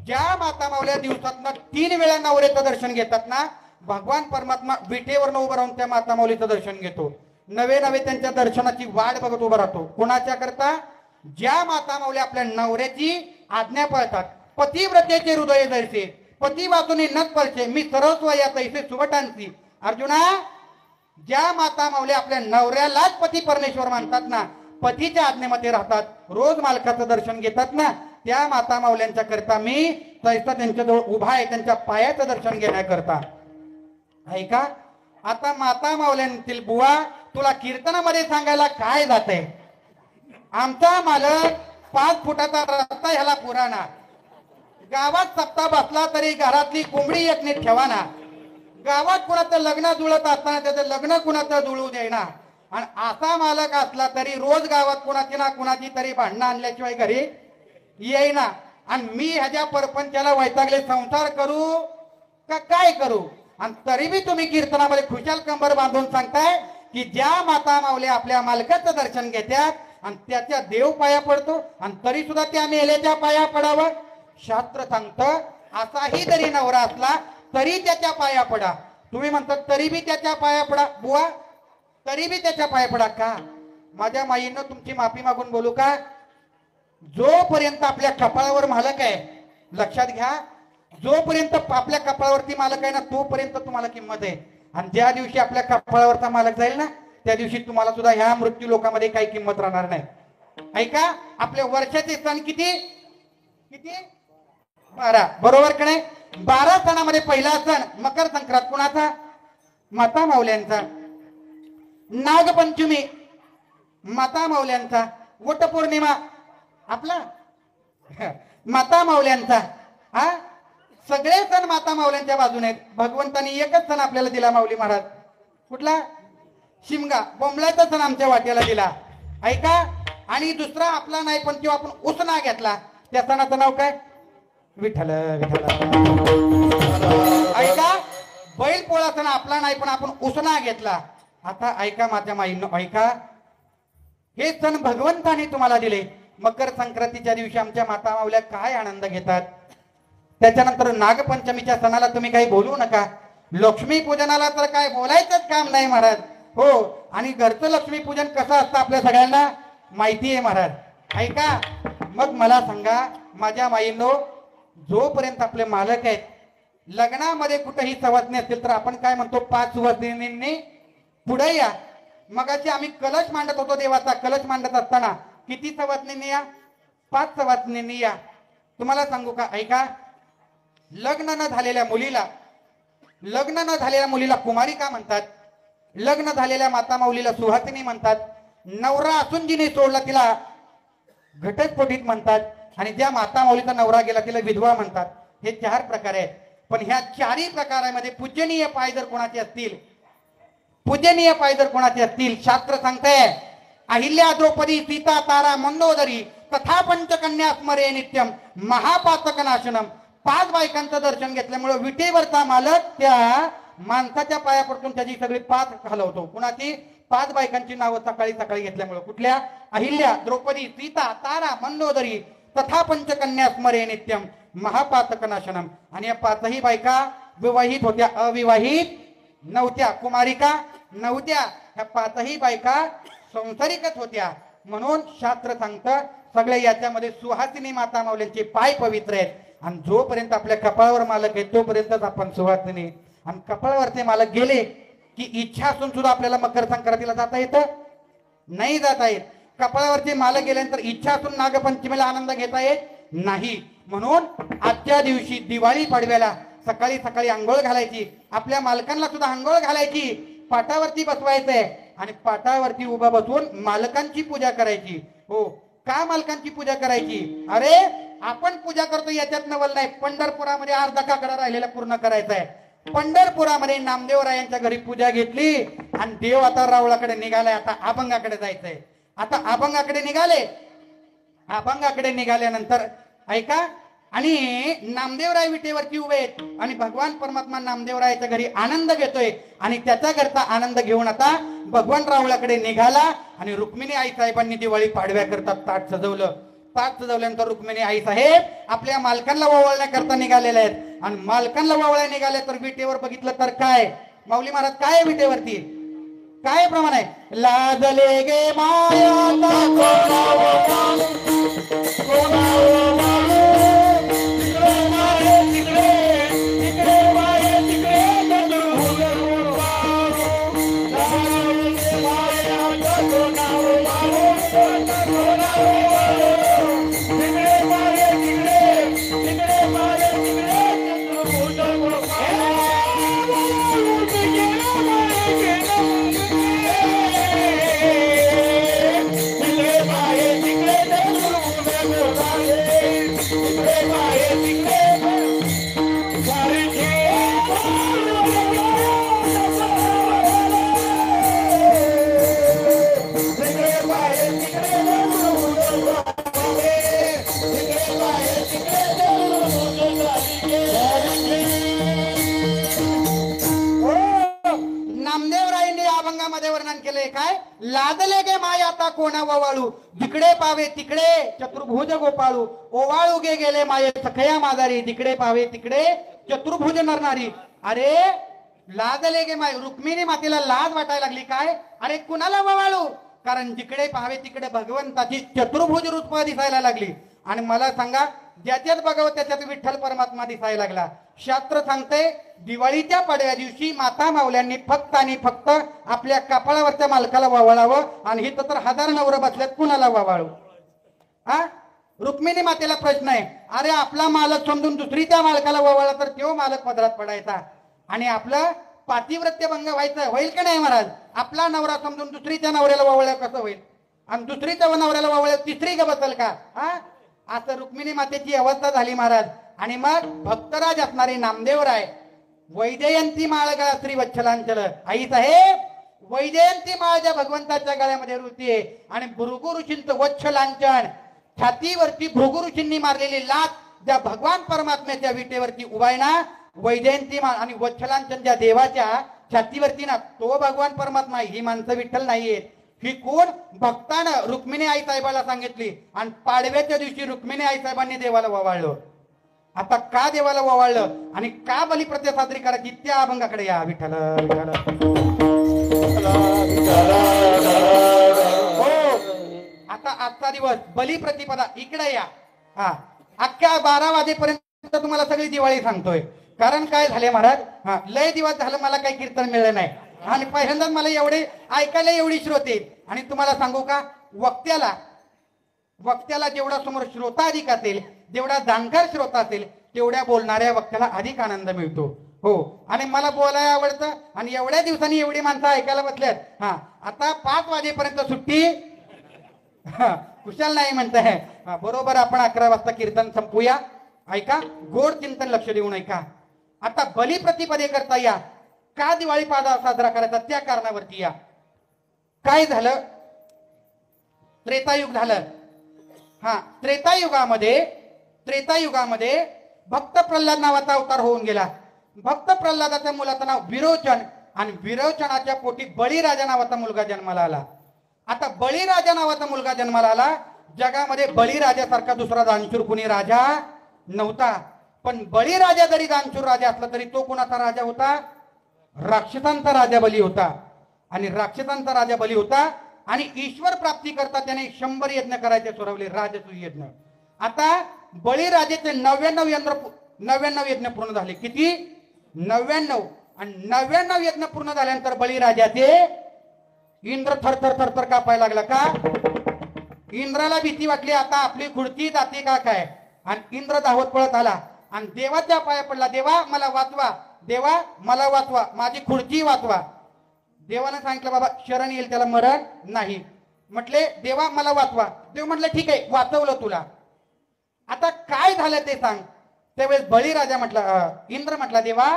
ज्या माता माऊल्या दिवसातनं 3 वेळा नवऱ्याचं दर्शन घेतात ना, भगवान परमात्मा विटेवरनं उभं राहून त्या माता माऊलीचं दर्शन घेतो. नवे नवे त्यांच्या दर्शनाची वाट बघत उभा राहतो. कोणाच्या करता? ज्या माता माऊल्या आपल्या नवऱ्याची आज्ञा पाळतात. पतिव्रतेचे हृदय जैसे पती वाचून नत पळचे, मी सरस्व या तैसे सुवटांची. अर्जुना, ज्या माता माऊल्या आपल्या नवऱ्यालाच पती परमेश्वर मानतात ना, पतीच्या आज्ञेमध्ये राहतात, रोज मालकाचं दर्शन घेतात ना, त्या माता माऊल्यांच्या करता मी तैसा त्यांच्याजवळ उभा आहे, त्यांच्या पायाचं दर्शन घेण्याकरता. ऐका, आता माता माऊल्यांतील बुवा, तुला कीर्तनामध्ये सांगायला काय जाते? आमचा मालक 5 फुटाचा रस्ता ह्याला पुराणा, गावात सप्ताह बसला तरी घरातली कोंबडी एक नीट ठेवाना, गावात कुणाचं लग्न जुळत असताना त्याचं लग्न कुणाचं जुळू देना, आणि असा मालक असला तरी रोज गावात कुणाची ना कुणाची तरी भांडणं आणल्याशिवाय घरी येईना. आणि मी ह्याच्या परपंचाला वैतागले, संसार करू का काय करू? आणि तरी बी तुम्ही कीर्तनामध्ये खुशाल कंबर बांधून सांगताय की ज्या माता माऊल्या आपल्या मालकाचं दर्शन घेतात आणि त्याच्या देव पाया पडतो, आणि तरी सुद्धा त्या मेल्याच्या पाया पडावं. शास्त्र सांगतं असाही जरी नवरा असला तरी त्याच्या पाया पडा. तुम्ही म्हणता तरी बी त्याच्या पाया पडा. बुवा, तरी बी त्याच्या पाया पडा का? माझ्या माईनं तुमची माफी मागून बोलू का? जोपर्यंत आपल्या कपाळावर मालक आहे, लक्षात घ्या, जोपर्यंत आपल्या कपाळावरती मालक आहे ना, तोपर्यंत तुम्हाला किंमत आहे. आणि ज्या दिवशी आपल्या कपाळावरचा मालक जाईल ना, त्या दिवशी तुम्हाला सुद्धा ह्या मृत्यू लोकांमध्ये काही किंमत राहणार नाही. ऐका, आपल्या वर्षाचे सण किती किती? 12. बरोबर का नाही? 12 सणामध्ये पहिला सण मकर संक्रांत कुणाचा? माता माऊल्यांचा. नागपंचमी माता माऊल्यांचा. वटपौर्णिमा आपला माता माऊल्यांचा. हा, सगळे सण माता माऊल्यांच्या बाजूने आहेत. भगवंतानी एकच सण आपल्याला दिला माऊली महाराज. कुठला? शिमगा, बोंबलाचा सण आमच्या वाट्याला दिला. ऐका, आणि दुसरा आपला नाही, पण तो आपण उसना घेतला. त्या सणाचं नाव काय? विठ्ठल विठ्ठल. ऐका, बैल पोळा सण आपला नाही, पण आपण उसना घेतला. आता ऐका माझ्या माईंनो, ऐका, हे सण भगवंताने तुम्हाला दिले. मकर संक्रांतीच्या दिवशी आमच्या माता माऊल्या काय आनंद घेतात. त्याच्यानंतर नागपंचमीच्या सणाला तुम्ही काही बोलू नका. लक्ष्मी पूजनाला तर काय बोलायचंच काम नाही महाराज. हो, आणि घरचं लक्ष्मी पूजन कसं असतं आपल्या सगळ्यांना माहिती आहे महाराज. ऐका, मग मला सांगा माझ्या माईंनो, जोपर्यंत आपले मालक आहेत, लग्नामध्ये कुठेही सवासणी असतील तर आपण काय म्हणतो? 5 सुवासिनींनी पुढे या. मगाशी आम्ही कलश मांडत होतो, देवाचा कलश मांडत असताना किती सवासनींनी या? 5 सवासनींनी या. तुम्हाला सांगू का? ऐका, लग्न न झालेल्या मुलीला कुमारिका म्हणतात. लग्न झालेल्या माता माऊलीला सुहासिनी म्हणतात. नवरा असून जिने सोडला तिला घटस्फोटित म्हणतात. आणि ज्या माता माऊलीचा नवरा गेला तिला विधवा म्हणतात. हे 4 प्रकार आहेत. पण ह्या 4ही प्रकारामध्ये पूजनीय पाय जर कोणाचे असतील, शास्त्र सांगतंय अहिल्या, द्रौपदी, सीता, तारा, मंदोदरी तथा पंचकन्या स्मरे नित्यम महापातक नाशनम. 5 बायकांचं दर्शन घेतल्यामुळे विटेवरचा मालक त्या माणसाच्या पाया पडून त्याची सगळी पाच घालवतो. कुणाची? 5 बायकांची नावं सकाळी सकाळी घेतल्यामुळे. कुठल्या? अहिल्या, द्रौपदी, सीता, तारा, मंदोदरी तथा पंचकन्या स्मरे नित्यम महापातक नाशनम. आणि या 5ही बायका विवाहित होत्या, अविवाहित नव्हत्या, कुमारिका नव्हत्या. ह्या 5ही बायका संसारिकच होत्या. म्हणून शास्त्र सांगतं सगळे याच्यामध्ये सुहासिनी माता माऊल्यांचे पाय पवित्र आहेत. आणि जोपर्यंत आपल्या कपाळावर मालक आहे तोपर्यंतच आपण सुहासिनी. आणि कपाळावरचे मालक गेले की इच्छा असून सुद्धा आपल्याला मकर संक्रांतीला जाता येतं? नाही जाता येत. कपाळावरचे मालक गेल्यानंतर इच्छा असून नागपंचमीला आनंद घेता येत नाही. म्हणून आजच्या दिवशी दिवाळी पाडव्याला सकाळी सकाळी आंघोळ घालायची, आपल्या मालकांना सुद्धा आंघोळ घालायची, पाटावरती बसवायचंय आणि पाटावरती उभा बसवून मालकांची पूजा करायची. हो, का मालकांची पूजा करायची? अरे आपण पूजा करतो याच्यात नवल नाही. पंढरपुरामध्ये अर्धा काकडा राहिलेला पूर्ण करायचा आहे. पंढरपुरामध्ये नामदेवरायांच्या घरी पूजा घेतली आणि देव आता रावळाकडे निघालाय. आता अभंगाकडे जायचंय. आता अभंगाकडे निघाले. अभंगाकडे निघाल्यानंतर ऐका, आणि नामदेवराय विटेवरती उभे आहेत आणि भगवान परमात्मा नामदेवरायाच्या घरी आनंद घेतोय आणि त्याच्या घरचा आनंद घेऊन आता भगवान रावळाकडे निघाला आणि रुक्मिणी आई साहेबांनी दिवाळी पाडव्या करता ताट सजवलं. ताट सजवल्यानंतर रुक्मिणी आई साहेब आपल्या मालकांना वळवण्याकरता निघालेल्या आहेत आणि मालकांना वळवल्या निघाले तर विटेवर बघितलं तर काय माऊली महाराज काय विटेवरती काय प्रमाण आहे. लाजले गे वर्णन केले काय. लादले गे माय आता कोणा ववाळू जिकडे पावे तिकडे चतुर्भुज गोपाळू ओवाळू गे गेले माये सखया मादारी जिकडे पावे तिकडे चतुर्भुज नरनारी. अरे लादले गे माय रुक्मिणी मातेला लाज वाटायला लागली काय. अरे कुणाला ववाळू कारण जिकडे पाहावे तिकडे भगवंताची चतुर्भुज रूप दिसायला लागली आणि मला सांगा ज्याच्यात बघावं त्याच्यात विठ्ठल परमात्मा दिसायला लागला. शास्त्र सांगते दिवाळीच्या पाडव्या दिवशी माता मावल्यांनी फक्त आणि फक्त आपल्या कपाळावरच्या मालकाला वावळावं आणि हिथं तर हजार नवरं बसल्यात कुणाला वावळू. हा रुक्मिणी मातेला प्रश्न आहे. अरे आपला मालक समजून दुसरी त्या मालकाला वावळला तर तो मालक पदरात पडायचा आणि आपलं पातिव्रत्य भंग व्हायचं होईल का नाही महाराज. आपला नवरा समजून दुसरीच्या नवऱ्याला वावळ्या कसं होईल आणि दुसरीच्या नवऱ्याला वावळ्या तिसरी का बसल का. हा असं रुक्मिणी मातेची अवस्था झाली महाराज. आणि मग भक्तराज असणारे नामदेवराय वैजयंती माळ गळा श्री वच्छलांचल आई साहेब वैजयंती माळ ज्या भगवंताच्या गळ्यामध्ये रुळतीये आणि भृगु ऋषींचं वच्छलांचन छातीवरती भृगु ऋषींनी मारलेली लात ज्या भगवान परमात्म्याच्या विटेवरती उभाय ना वैजयंती माळ आणि वच्छलांचन ज्या देवाच्या छातीवरती ना तो भगवान परमात्मा ही माणसं विठ्ठल नाहीयेत. ही कोण भक्तानं रुक्मिणी आई साहेबाला सांगितली आणि पाडव्याच्या दिवशी रुक्मिणी आई साहेबांनी देवाला ववाळलं. आता का देवाला ववाळलं आणि का बलिप्रत्या साजरी करायची त्या अभंगाकडे या. विठ्ठल हो आता आजचा दिवस बलिप्रतिपदा इकडे या. हा अख्ख्या 12 वाजेपर्यंत तुम्हाला सगळी दिवाळी सांगतोय कारण काय झाले महाराज. हा लय दिवस झालं मला काही कीर्तन मिळलं नाही आणि पहिल्यांदाच मला एवढे ऐकायला एवढी श्रोते आणि तुम्हाला सांगू का वक्त्याला जेवढा समोर श्रोता अधिक असेल जेवढा जाणकार श्रोता असेल तेवढ्या बोलणाऱ्या वक्त्याला अधिक आनंद मिळतो. हो आणि मला बोलायला आवडतं आणि एवढ्या दिवसांनी एवढी माणसं ऐकायला बसल्यात. हा आता 5 वाजेपर्यंत सुट्टी कुशाल नाही म्हणताय. बरोबर आपण 11 वाजता कीर्तन संपूया. ऐका गोड चिंतन लक्ष देऊन ऐका. आता बलिप्रतिपदे करता या का दिवाळी पाडवा साजरा करायचा त्या कारणावरती या. काय झालं त्रेतायुग झालं. हा त्रेतायुगामध्ये भक्त प्रल्हाद नावाचा अवतार होऊन गेला. भक्त प्रल्हादाच्या मुलाचं नाव विरोचन आणि विरोचनाच्या पोटी बळीराजा नावाचा मुलगा जन्माला आला. आता बळीराजा नावाचा मुलगा जन्माला आला. जगामध्ये बळीराजासारखा दुसरा दानशूर कुणी राजा नव्हता. पण बळीराजा जरी दानशूर राजा असला तरी तो कुणाचा राजा होता. राक्षसांचा राजा बली होता आणि राक्षसांचा राजा बली होता आणि ईश्वर प्राप्ती करता त्याने 100 यज्ञ करायचे ठरवले राजसूय यज्ञ. आता बळीराजाचे 99 यज्ञ पूर्ण झाले. किती 99 आणि 99 यज्ञ पूर्ण झाल्यानंतर बळीराजाचे इंद्र थरथर थरथर कापायला लागला का. इंद्राला भीती वाटली आता आपली खुर्ची जाते का काय आणि इंद्र धावत पळत आला आणि देवाच्या पाया पडला. देवा मला वाचवा देवा मला वाचवा माझी खुर्ची वाचवा. देवानं सांगितलं बाबा शरण येईल त्याला मरण नाही. म्हटले देवा मला वाचवा. देव म्हटलं ठीक आहे वाचवलं तुला. आता काय झालं ते सांग. त्यावेळेस बळीराजा म्हटला इंद्र म्हटला देवा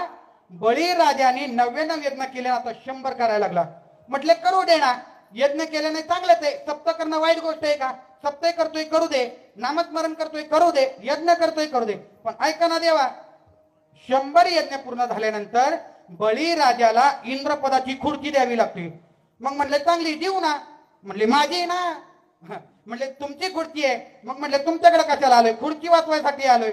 बळीराजाने 99 यज्ञ केले आता 100 करायला लागला. म्हटले करू देणार यज्ञ केल्याने चांगलंच आहे. सप्त करणं वाईट गोष्ट आहे का. सप्ताह करतोय करू दे, नामस्मरण करतोय करू दे, यज्ञ करतोय करू दे, पण ऐका ना देवा, 100 यज्ञ पूर्ण झाल्यानंतर बळीराजाला इंद्रपदाची खुर्ची द्यावी लागते. मग म्हणले चांगली देऊ ना. म्हणले माझी ना. म्हणले तुमची खुर्ची आहे. मग म्हणले तुमच्याकडे कशाला आलोय? खुर्ची वाचवायसाठी आलोय.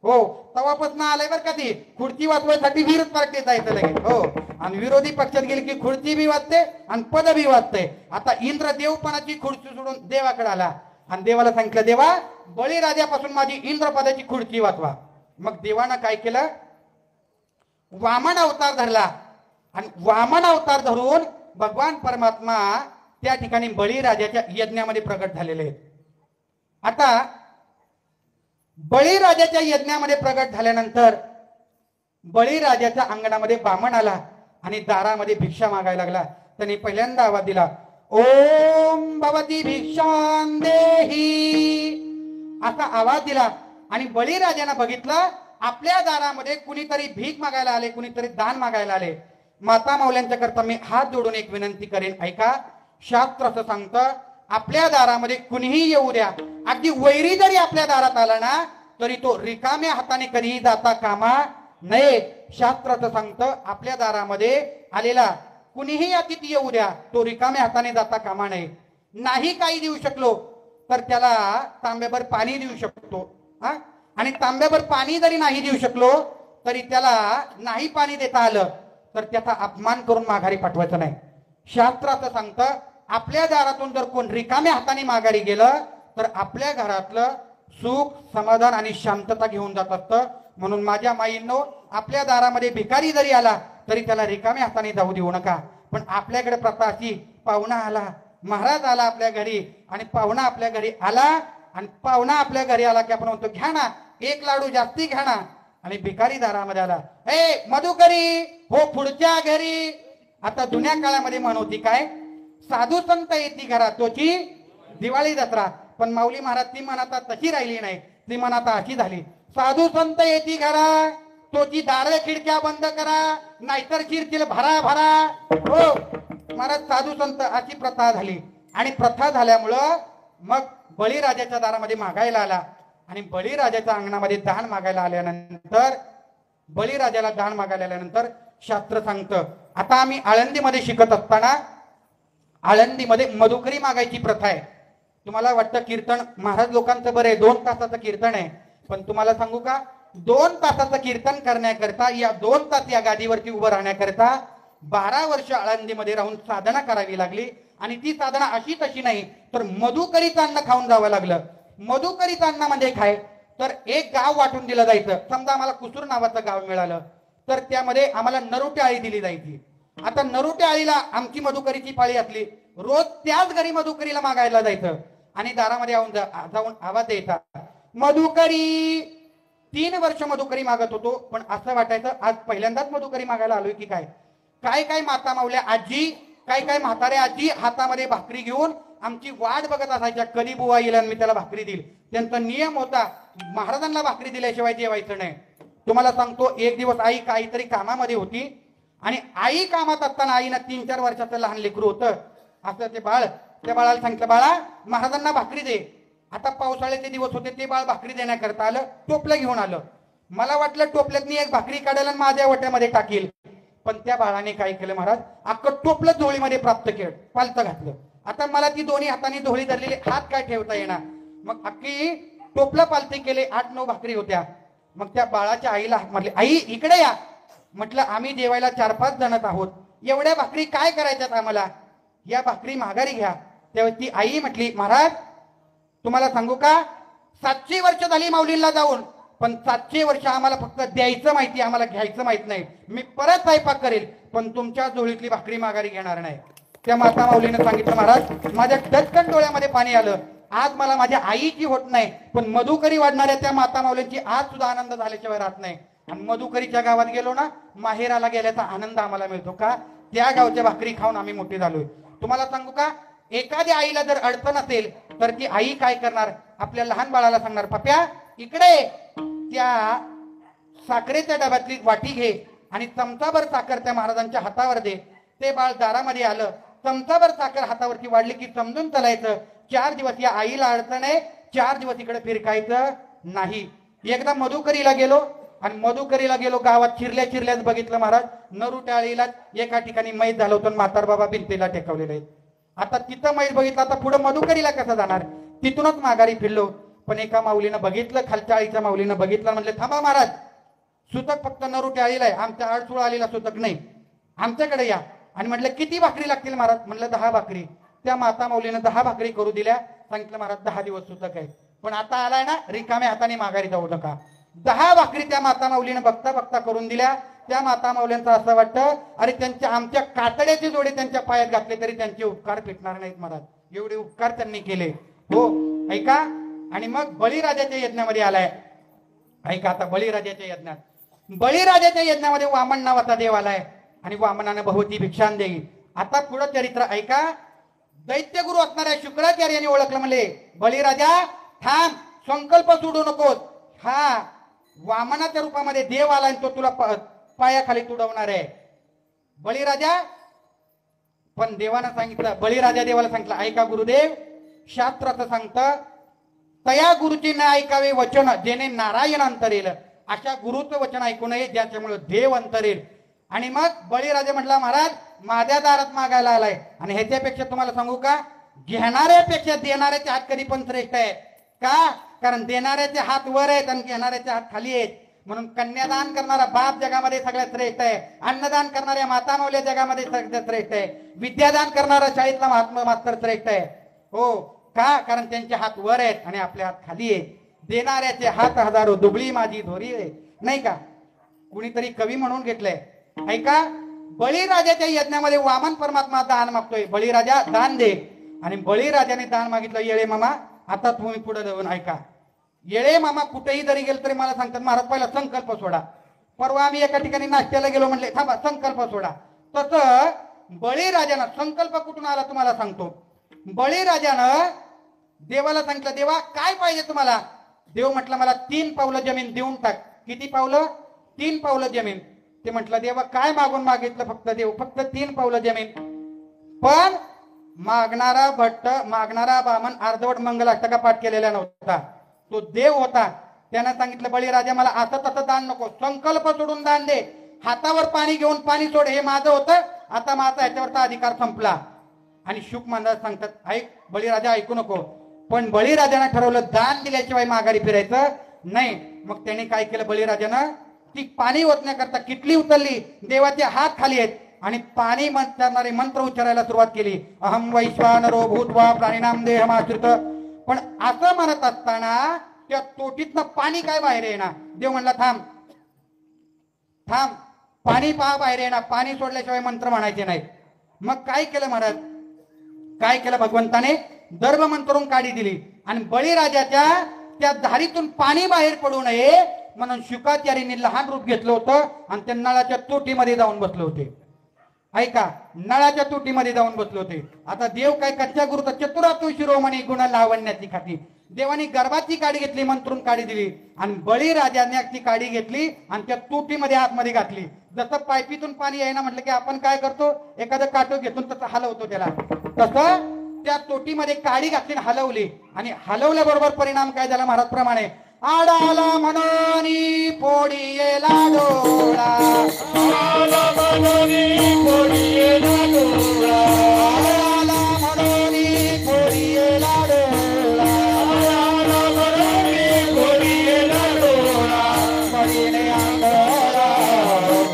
हो, तवापासून आलाय बरं का ती खुर्ची वाचवायसाठी विरोध पार्टीत जायचं लगेच. हो, आणि विरोधी पक्षात गेली की खुर्ची बी वाचते आणि पद बी वाचते. आता इंद्र देवपणाची खुर्ची सोडून देवाकडे आला आणि देवाला सांगितलं, देवा बळीराजापासून माझी इंद्रपदाची खुर्ची वाचवा. मग देवानं काय केलं? वामन अवतार धरला आणि वामन अवतार धरून भगवान परमात्मा त्या ठिकाणी बळीराजाच्या यज्ञामध्ये प्रकट झालेले आहेत. आता बळीराजाच्या यज्ञामध्ये प्रकट झाल्यानंतर बळीराजाच्या अंगणामध्ये बामण आला आणि दारामध्ये भिक्षा मागायला लागला. त्यांनी पहिल्यांदा आवाज दिला, ओम भवती भिक्षां देही, असा आवाज दिला. आणि बळीराजाने बघितलं आपल्या दारामध्ये कुणीतरी भीक मागायला आले, कुणीतरी दान मागायला आले. माता माऊल्यांच्या करता मी हात जोडून एक विनंती करेन, ऐका. शास्त्र असं सांगतं, आपल्या दारामध्ये कुणीही येऊ द्या, अगदी वैरी जरी आपल्या दारात आला ना तरी तो रिकाम्या हाताने कधीही जाता कामा नये. शास्त्र असं सांगतं, आपल्या दारामध्ये आलेला कुणीही अतिथी येऊ द्या, तो रिकाम्या हाताने जाता कामा नये. नाही काही देऊ शकलो तर त्याला तांब्याभर पाणी देऊ शकतो. आणि तांब्याभर पाणी जरी नाही देऊ शकलो तरी त्याला नाही पाणी देता आलं तर त्याचा अपमान करून माघारी पाठवायचं नाही. शास्त्र असं सांगतं, आपल्या दारातून जर कोण रिकाम्या हाताने माघारी गेलं तर आपल्या घरातलं सुख, समाधान आणि शांतता घेऊन जात असतं. म्हणून माझ्या माईंनो, आपल्या दारामध्ये भिकारी जरी आला तरी त्याला रिकाम्या हाताने जाऊ देऊ नका. पण आपल्याकडे प्रथा अशी, पाहुणा आला, महाराज आला आपल्या घरी आणि पाहुणा आपल्या घरी आला आणि पाहुणा आपल्या घरी आला की आपण म्हणतो, घ्या ना एक लाडू जास्ती घ्या ना. आणि भिकारी दारामध्ये आला, ए मधुकरी हो पुढच्या घरी. आता जुन्या काळामध्ये म्हण होती काय, साधू संत येती घरात तोची दिवाळी दसरा. पण माऊली महाराज ती म्हण आता तशी राहिली नाही, ती म्हण आता अशी झाली, साधू संत येती घरा तोची दार खिडक्या बंद करा, नाहीतर शिरतील भरा भरा. हो महाराज, साधू संत अशी प्रथा झाली. आणि प्रथा झाल्यामुळं मग बळीराजाच्या दारामध्ये मागायला आला आणि बळीराजाच्या अंगणामध्ये दान मागायला आल्यानंतर, बळीराजाला दान मागायला आल्यानंतर शास्त्र सांगतं, आता आम्ही आळंदीमध्ये शिकत असताना आळंदीमध्ये मधुकरी मागायची प्रथा आहे. तुम्हाला वाटतं कीर्तन महाराज लोकांचं बरं आहे, 2 तासाचं कीर्तन आहे. पण तुम्हाला सांगू का, 2 तासाचं कीर्तन करण्याकरता, या 2 तास या गादीवरती उभं राहण्याकरता 12 वर्ष आळंदीमध्ये राहून साधना करावी लागली. आणि ती साधना अशी तशी नाही, तर मधुकरीचं अन्न खाऊन जावं लागलं. मधुकरीचं अन्न म्हणजे काय, तर एक गाव वाटून दिलं जायचं. समजा आम्हाला कुसूर नावाचं गाव मिळालं तर त्यामध्ये आम्हाला नरुटे आळी दिली जायची. आता नरुटे आळीला आमची मधुकरीची पाळी असली, रोज त्याच घरी मधुकरीला मागायला जायचं आणि दारामध्ये जाऊन आवाज द्यायचा, मधुकरी. 3 वर्ष मधुकरी मागत होतो, पण असं वाटायचं आज पहिल्यांदाच मधुकरी मागायला आलोय की काय. काय काय माता मावल्या आजी, काय काय म्हाताऱ्या आजी हातामध्ये भाकरी घेऊन आमची वाट बघत असायच्या, कधी बुवा येईल आणि मी त्याला भाकरी देईल. त्यांचा नियम होता, महाराजांना भाकरी दिल्याशिवाय जेवायचं नाही. तुम्हाला सांगतो, एक दिवस आई काहीतरी कामामध्ये होती आणि आई कामात असताना आईनं 3-4 वर्षाचं लहान लेकरू होतं. असं ते बाळ, त्या बाळाला सांगितलं, बाळा महाराजांना भाकरी दे. आता पावसाळ्याचे दिवस होते, ते बाळ भाकरी देण्याकरता आलं, टोपलं घेऊन आलं. मला वाटलं टोपल्यातनी एक भाकरी काढायला माझ्या वट्यामध्ये टाकील, पण त्या बाळाने काय केलं महाराज, अख्खं टोपलं झोळीमध्ये प्राप्त केलं, पालतं घातलं. आता मला ती दोन्ही हाताने झोळी धरलेली, हात काय ठेवता येणार. मग अख्खी टोपलं पालते केले, 8-9 भाकरी होत्या. मग त्या बाळाच्या आईला म्हटले, आई इकडे या. म्हटलं आम्ही जेवायला 4-5 जणच आहोत, एवढ्या भाकरी काय करायच्यात आम्हाला, या भाकरी माघारी घ्या. तेव्हा ती आई म्हटली, महाराज तुम्हाला सांगू का, 700 वर्ष झाली माऊलींना जाऊन, पण 700 वर्ष आम्हाला फक्त द्यायचं माहिती, आम्हाला घ्यायचं माहित नाही. मी परत स्वयंपाक करेल पण तुमच्या झोळीतली भाकरी माघारी घेणार नाही. त्या माता माऊलीने सांगितलं, महाराज माझ्या दचकन डोळ्यामध्ये पाणी आलं. आज मला माझ्या आईची होत नाही, पण मधुकरी वाढणाऱ्या त्या माता माऊलींची आज सुद्धा आनंद झाल्याशिवाय राहत नाही. आणि मधुकरीच्या गावात गेलो ना, माहेराला गेल्याचा आनंद आम्हाला मिळतो का, त्या गावच्या भाकरी खाऊन आम्ही मोठे झालोय. तुम्हाला सांगू का, एखाद्या आईला जर अडचण असेल तर ती आई काय करणार, आपल्या लहान बाळाला सांगणार, पप्या इकडे त्या साखरेच्या डब्यातली वाटी घे आणि चमचाभर साखर त्या महाराजांच्या हातावर दे. ते बाळ दारामध्ये आलं, चमचाभर साखर हातावरती वाढली की समजून चालायचं 4 दिवस या आईला अडचण आहे, 4 दिवस इकडे फिरकायचं नाही. एकदा मधुकरीला गेलो आणि मधुकरीला गेलो, गावात चिरल्याच बघितलं महाराज, नरुटाळीला एका ठिकाणी मैत झालं होतं, म्हातार बाबा भिंतीला टेकवलेले आहेत. आता तिथं मैत बघितलं, आता पुढे मधुकरीला कसं जाणार? तिथूनच माघारी फिरलो. पण एका माऊलीनं बघितलं, खालच्या आळीच्या माऊलीनं बघितलं, म्हणले थांबा महाराज, सुतक फक्त नरुटाळीला आहे, आमच्या अडचुळ आलीला सुतक नाही, आमच्याकडे या. आणि म्हटलं किती भाकरी लागतील महाराज? म्हणलं 10 भाकरी. त्या माता माऊलीनं 10 भाकरी करू दिल्या. सांगितलं महाराज 10 दिवस सुतक आहे, पण आता आलाय ना, रिकाम्या हाताने माघारी जाऊ नका. 10 भाकरी त्या माता माऊलीनं बघता बघता करून दिल्या. त्या माता माऊलींचं असं वाटतं, अरे त्यांच्या आमच्या कातड्याचे जोडे त्यांच्या पायात घातले तरी त्यांचे उपकार पेटणार नाहीत महाराज, एवढे उपकार त्यांनी केले. हो ऐका. आणि मग बळीराजाच्या यज्ञामध्ये आलाय. ऐका आता, बळीराजाच्या यज्ञामध्ये वामन नावाचा देव आलाय आणि वामनानं भगवती भिक्षान देई. आता पुढं चरित्र ऐका. दैत्यगुरु असणाऱ्या शुक्राचार्याने ओळखलं, म्हणले बळीराजा थांब, संकल्प सोडू नकोस. हा वामनाच्या रूपामध्ये देव आला आणि तो तुला पायाखाली तुडवणार आहे. बळीराजा, पण देवानं सांगितलं, बळीराजा देवाला सांगितलं, ऐका गुरुदेव, शास्त्राचं सांगतं, तया गुरुची न ऐकावे वचन जेणे नारायण अंतरेल. अशा गुरुचं वचन ऐकू नये ज्याच्यामुळे देव अंतरेल. आणि मग बळीराजा म्हटला, महाराज माझ्या दारात मागायला आलाय, आणि ह्याच्यापेक्षा तुम्हाला सांगू का, घेणाऱ्यापेक्षा देणाऱ्याचे हात कधी पण श्रेष्ठ आहे. का? कारण देणाऱ्याचे हात वर आहेत आणि घेणाऱ्याचे हात खाली आहेत. म्हणून कन्यादान करणारा बाप जगामध्ये सगळ्यात श्रेष्ठ आहे, अन्नदान करणाऱ्या माता माऊल्या जगामध्ये सगळ्यात श्रेष्ठ आहे, विद्यादान करणारा शाळेतला महात्मा मास्तर श्रेष्ठ आहे. हो का? कारण त्यांचे हात वर आहेत आणि आपले हात खाली आहेत. देणाऱ्याचे हात हजारो, दुबळी माझी धोरी आहे, नाही का? कुणीतरी कवी म्हणून घेतलंय. ऐका, बळीराजाच्या यज्ञामध्ये वामन परमात्मा दान मागतोय. बळीराजा दान दे. आणि बळीराजाने दान मागितलं, येळे मामा आता तुम्ही पुढे जाऊन ऐका. येळे मामा कुठेही जरी गेल तरी मला सांगतात, महाराज पहिला संकल्प सोडा. परवा आम्ही एका ठिकाणी नाश्त्याला गेलो, म्हणले थांबा संकल्प सोडा. तसं बळीराजानं संकल्प कुठून आला तुम्हाला सांगतो. बळीराजानं देवाला सांगितलं, देवा काय पाहिजे तुम्हाला? देव म्हटलं मला 3 पावलं जमीन देऊन टाक. किती पावलं? 3 पावलं जमीन. ते म्हटलं, देवा काय मागून मागितलं? फक्त देव फक्त 3 पावलं जमीन. पण मागणारा भट्ट, मागणारा बामन अर्धवट मंगलाष्टका पाठ केलेला नव्हता, तो देव होता. त्यानं सांगितलं, बळीराजा मला असं तसं दान नको, संकल्प सोडून दान दे. हातावर पाणी घेऊन पाणी सोड, हे माझं होतं, आता माझा ह्याच्यावरचा अधिकार संपला. आणि शुक महाराज सांगतात, ऐक बळीराजा, ऐकू नको. पण बळीराजानं ठरवलं दान दिल्याशिवाय माघारी फिरायचं नाही. मग त्याने काय केलं, बळीराजानं ती पाणी ओतण्याकरता किटली उचलली, देवाचे हात खाली आहेत आणि पाणी करणारे मंत्र उच्चारायला सुरुवात केली. अहम वैश्वानरो भूत्वा प्राणिनाम देहमाश्रित. पण असं म्हणत असताना त्या तोटीतनं पाणी काय बाहेर येणार? देव म्हणला, थांब थांब, पाणी पहा बाहेर येणार. पाणी सोडल्याशिवाय मंत्र म्हणायचे नाहीत. मग काय केलं महाराज? काय केलं भगवंताने? दर्भ मंत्रून काढी दिली आणि बळीराजाच्या त्या धारीतून पाणी बाहेर पडू नये म्हणून शुकाचार्यांनी लहान रूप घेतलं होतं आणि त्या नळाच्या तोटीमध्ये जाऊन बसले होते. ऐका, नळाच्या तोटीमध्ये जाऊन बसले होते. आता देव काय कच्च्या गुरुचा चतुरातु शिरोमणी गुण लावण्याची खाती. देवानी गर्भाची काडी घेतली, मंत्रून काडी दिली आणि बळीराजाने ती काडी घेतली आणि त्या तोटीमध्ये आतमध्ये घातली. जसं पायपीतून पाणी यायना म्हटलं की आपण काय करतो, एखादं काटो घेतून तसं हलवतो त्याला, तसं त्या तोटीमध्ये काडी घातली, हलवली. आणि हलवल्याबरोबर परिणाम काय झाला महाराज प्रमाणे, आडाला मनोनी पोडियेला डोळा, आडाला मनोनी पोडियेला डोळा, आडाला मनोनी पोडियेला डोळा, आडाला मनोनी पोडियेला डोळा, पडीने आंधळा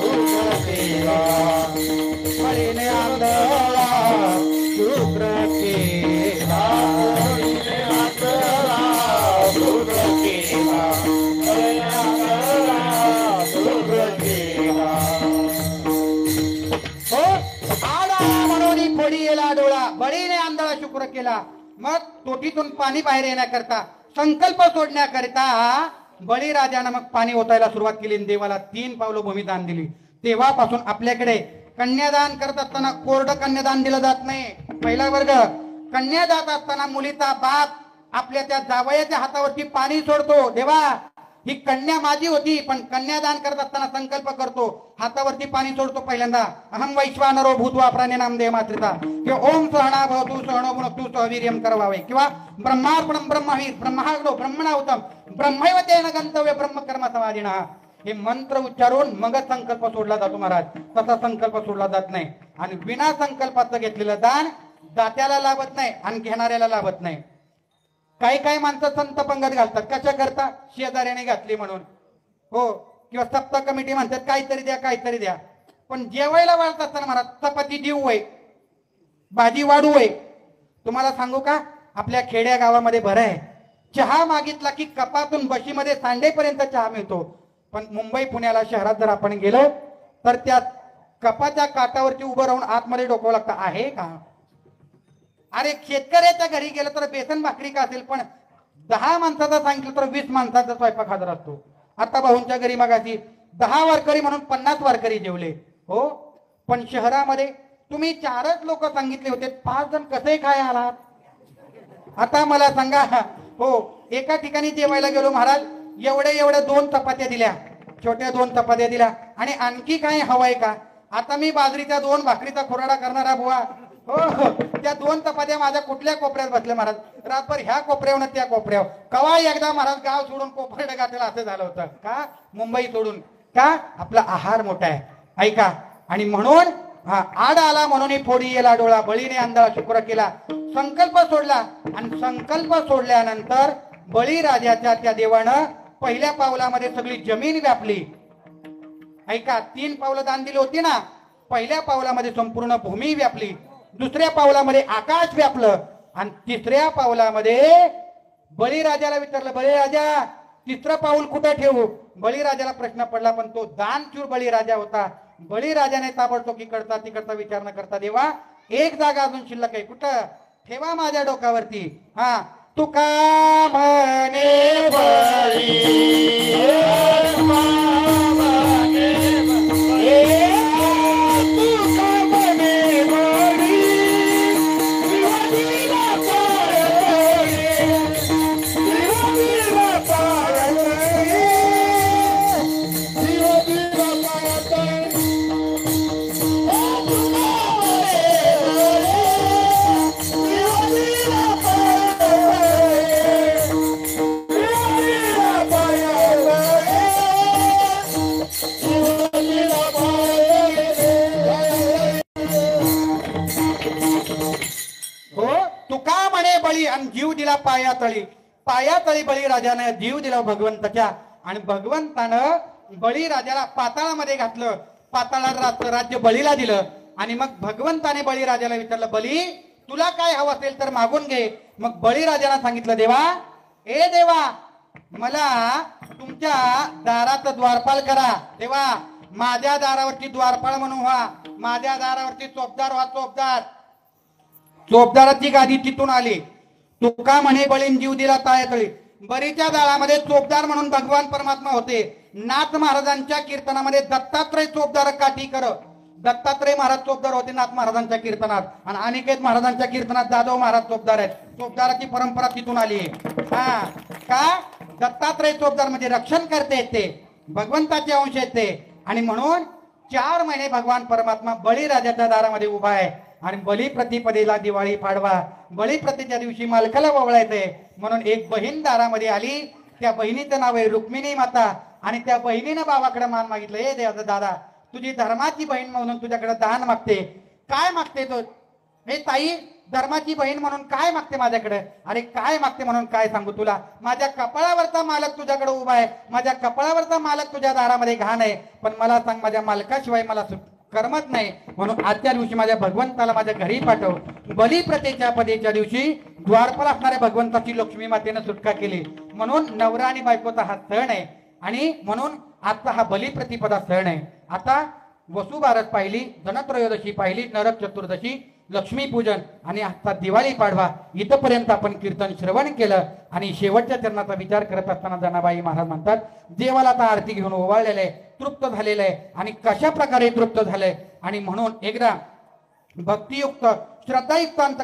शुक्र केला, पडीने आंधळा शुक्र केला, पडीने आंधळा शुक्र केला, पडीने आंधळा शुक्र केला. हो, आडा म्हणून पडीला डोळा, बळीने आंधळा शुक्र केला. मग तोटीतून पाणी बाहेर येण्याकरता, संकल्प सोडण्याकरिता बळीराजानं मग पाणी ओतायला सुरुवात केली. देवाला 3 पावलं भूमी दान दिली. तेव्हापासून आपल्याकडे कन्यादान करत असताना कोरडं कन्यादान दिलं जात नाही. पहिला वर्ग, कन्या जात असताना मुलीचा बाप आपल्या त्या जावयाच्या हातावरती पाणी सोडतो. देवा ही कन्या माझी होती, पण कन्यादान करत असताना संकल्प करतो, हातावरती पाणी सोडतो पहिल्यांदा, अहम वैश्वानरो भूत्वा प्राणी नामदेव मात्रिता, किंवा ओम सहना भवतु सहनो भुनक्तु सहवीर्यम करवावे, किंवा ब्रह्मार्पणम ब्रह्मवीर ब्रह्माग्नो ब्रह्मणाहुतम ब्रह्मैव तेन गंतव्य ब्रह्मकर्म समाधिना. हे मंत्र उच्चारून मगच संकल्प सोडला जातो महाराज. तसा संकल्प सोडला जात नाही. आणि विना संकल्पाचं घेतलेलं दान दात्याला लाभत नाही आणि घेणाऱ्याला लाभत नाही. काही काही माणसं संत पंगत घालतात. कशा करता? शेजाऱ्याने घातली म्हणून, हो, किंवा सप्ताह कमिटी म्हणतात काहीतरी द्या काहीतरी द्या. पण जेवायला वाढत असताना महाराज चपाती देऊ वय, भाजी वाढू वय. तुम्हाला सांगू का, आपल्या खेड्या गावामध्ये बरं आहे, चहा मागितला की कपातून बशीमध्ये सांडेपर्यंत चहा मिळतो. पण मुंबई पुण्याला शहरात जर आपण गेलो तर त्या कपाच्या काठावरती उभं राहून आतमध्ये डोकावं लागतं, आहे का? अरे शेतकऱ्याच्या घरी गेलं तर बेसन भाकरी का असेल, पण 10 माणसाचा सांगितलं तर 20 माणसाचा स्वयंपाक हजर असतो. आता भाऊंच्या घरी मगाशी 10 वारकरी म्हणून 50 वारकरी जेवले, हो. पण शहरामध्ये तुम्ही 4च लोक सांगितले होते, 5 जण कसे काय आलात? आता मला सांगा, हो, एका ठिकाणी जेवायला गेलो महाराज, एवढ्या 2 चपात्या दिल्या, छोट्या 2 चपात्या दिल्या, आणि आणखी काय हवंय का? आता मी बाजरीच्या 2 भाकरीचा खुराडा करणारा बुवा, हो, त्या 2 चपात्या माझ्या कुठल्या कोपऱ्यात बसल्या महाराज, रातभर ह्या कोपऱ्यावर त्या कोपऱ्यावर. कवा एकदा महाराज गाव सोडून कोपरडे गाठेला असं झालं होतं का? मुंबई सोडून का? आपला आहार मोठा आहे, ऐका. आणि म्हणून आड आला म्हणून फोडी येला डोळा, बळीने अंधाळा शुक्र केला. संकल्प सोडला, आणि संकल्प सोडल्यानंतर बळीराजाच्या त्या देवानं पहिल्या पावलामध्ये सगळी जमीन व्यापली. ऐका, 3 पावलं दान दिली होती ना. पहिल्या पावलामध्ये संपूर्ण भूमी व्यापली, दुसऱ्या पावलामध्ये आकाश व्यापलं, आणि तिसऱ्या पावलामध्ये बळीराजाला विचारलं, बळीराजा 3रं पाऊल कुठं ठेवू? बळीराजाला प्रश्न पडला, पण तो दानशूर बळीराजा होता. बळीराजाने ताबडतोब इकडचा तिकडचा विचार न करता, देवा एक जागा अजून शिल्लक आहे, कुठं? ठेवा माझ्या डोकावरती. हा, तुका म्हणे बळी आणि जीव दिला पायातळी. पायातळी बळीराजाने जीव दिला भगवंताच्या, आणि भगवंतानं बळीराजाला पाताळामध्ये घातलं. पाताळात राज्य बळीला दिलं. आणि मग भगवंताने बळीराजाला विचारलं, बळी तुला काय हवं असेल तर मागून घे. मग बळीराजाला सांगितलं, देवा, ए देवा, मला तुमच्या दारात द्वारपाल करा. देवा, माझ्या दारावरती द्वारपाल म्हणून व्हा, माझ्या दारावरती चोपदार व्हा. चोपदाराची गादी तिथून आली. तुका म्हणे बळीन जीव दिला पायातळी. बरीच्या दाळामध्ये चोपदार म्हणून भगवान परमात्मा होते. नाथ महाराजांच्या कीर्तनामध्ये दत्तात्रय चोपदार काठी कर. दत्तात्रय महाराज चोपदार होते नाथ महाराजांच्या कीर्तनात, आणि अनिकेत महाराजांच्या कीर्तनात जाधव महाराज चोपदार आहेत. चोपदाराची परंपरा तिथून आली आहे. हा का? दत्तात्रय चोपदार म्हणजे रक्षण करते येते, भगवंताचे अंश येते. आणि म्हणून 4 महिने भगवान परमात्मा बळीराजाच्या दारामध्ये उभा आहे. आणि बलिप्रतिपदेला दिवाळी पाडवा, बलिप्रतिच्या दिवशी मालकाला ओवळायचंय म्हणून एक बहीण दारामध्ये आली. त्या बहिणीचं नाव आहे रुक्मिणी माता. आणि त्या बहिणीनं बाबाकडे मान मागितलं, हे देवाचा दादा, तुझी धर्माची बहीण म्हणून तुझ्याकडे दान मागते. काय मागते तो? हे ताई, धर्माची बहीण म्हणून काय मागते माझ्याकडे? अरे काय मागते म्हणून काय सांगू तुला? माझ्या कपाळावरचा मालक तुझ्याकडे उभा आहे, माझ्या कपाळावरचा मालक तुझ्या दारामध्ये घाण आहे. पण मला सांग, माझ्या मालकाशिवाय मला करमत नाही. म्हणून आजच्या दिवशी माझ्या भगवंताला माझ्या घरी पाठव. बलिप्रतेच्या पदेच्या दिवशी द्वारपाल असणाऱ्या भगवंताची लक्ष्मी मातेनं सुटका केली. म्हणून नवरा आणि बायकोचा हा सण आहे. आणि म्हणून आजचा हा बलिप्रतिपदा सण आहे. आता वसुबारस पाहिली, धनत्रयोदशी पाहिली, नरक चतुर्दशी, लक्ष्मीपूजन, आणि आजचा दिवाळी पाडवा. इथपर्यंत आपण कीर्तन श्रवण केलं. आणि शेवटच्या चरणाचा विचार करत असताना जनाबाई महाराज म्हणतात, देवाला आता आरती घेऊन ओवाळलेलं आहे, तृप्त झालेलं आहे. आणि कशा प्रकारे तृप्त झालंय? आणि म्हणून एकदा भक्तियुक्त श्रद्धायुक्त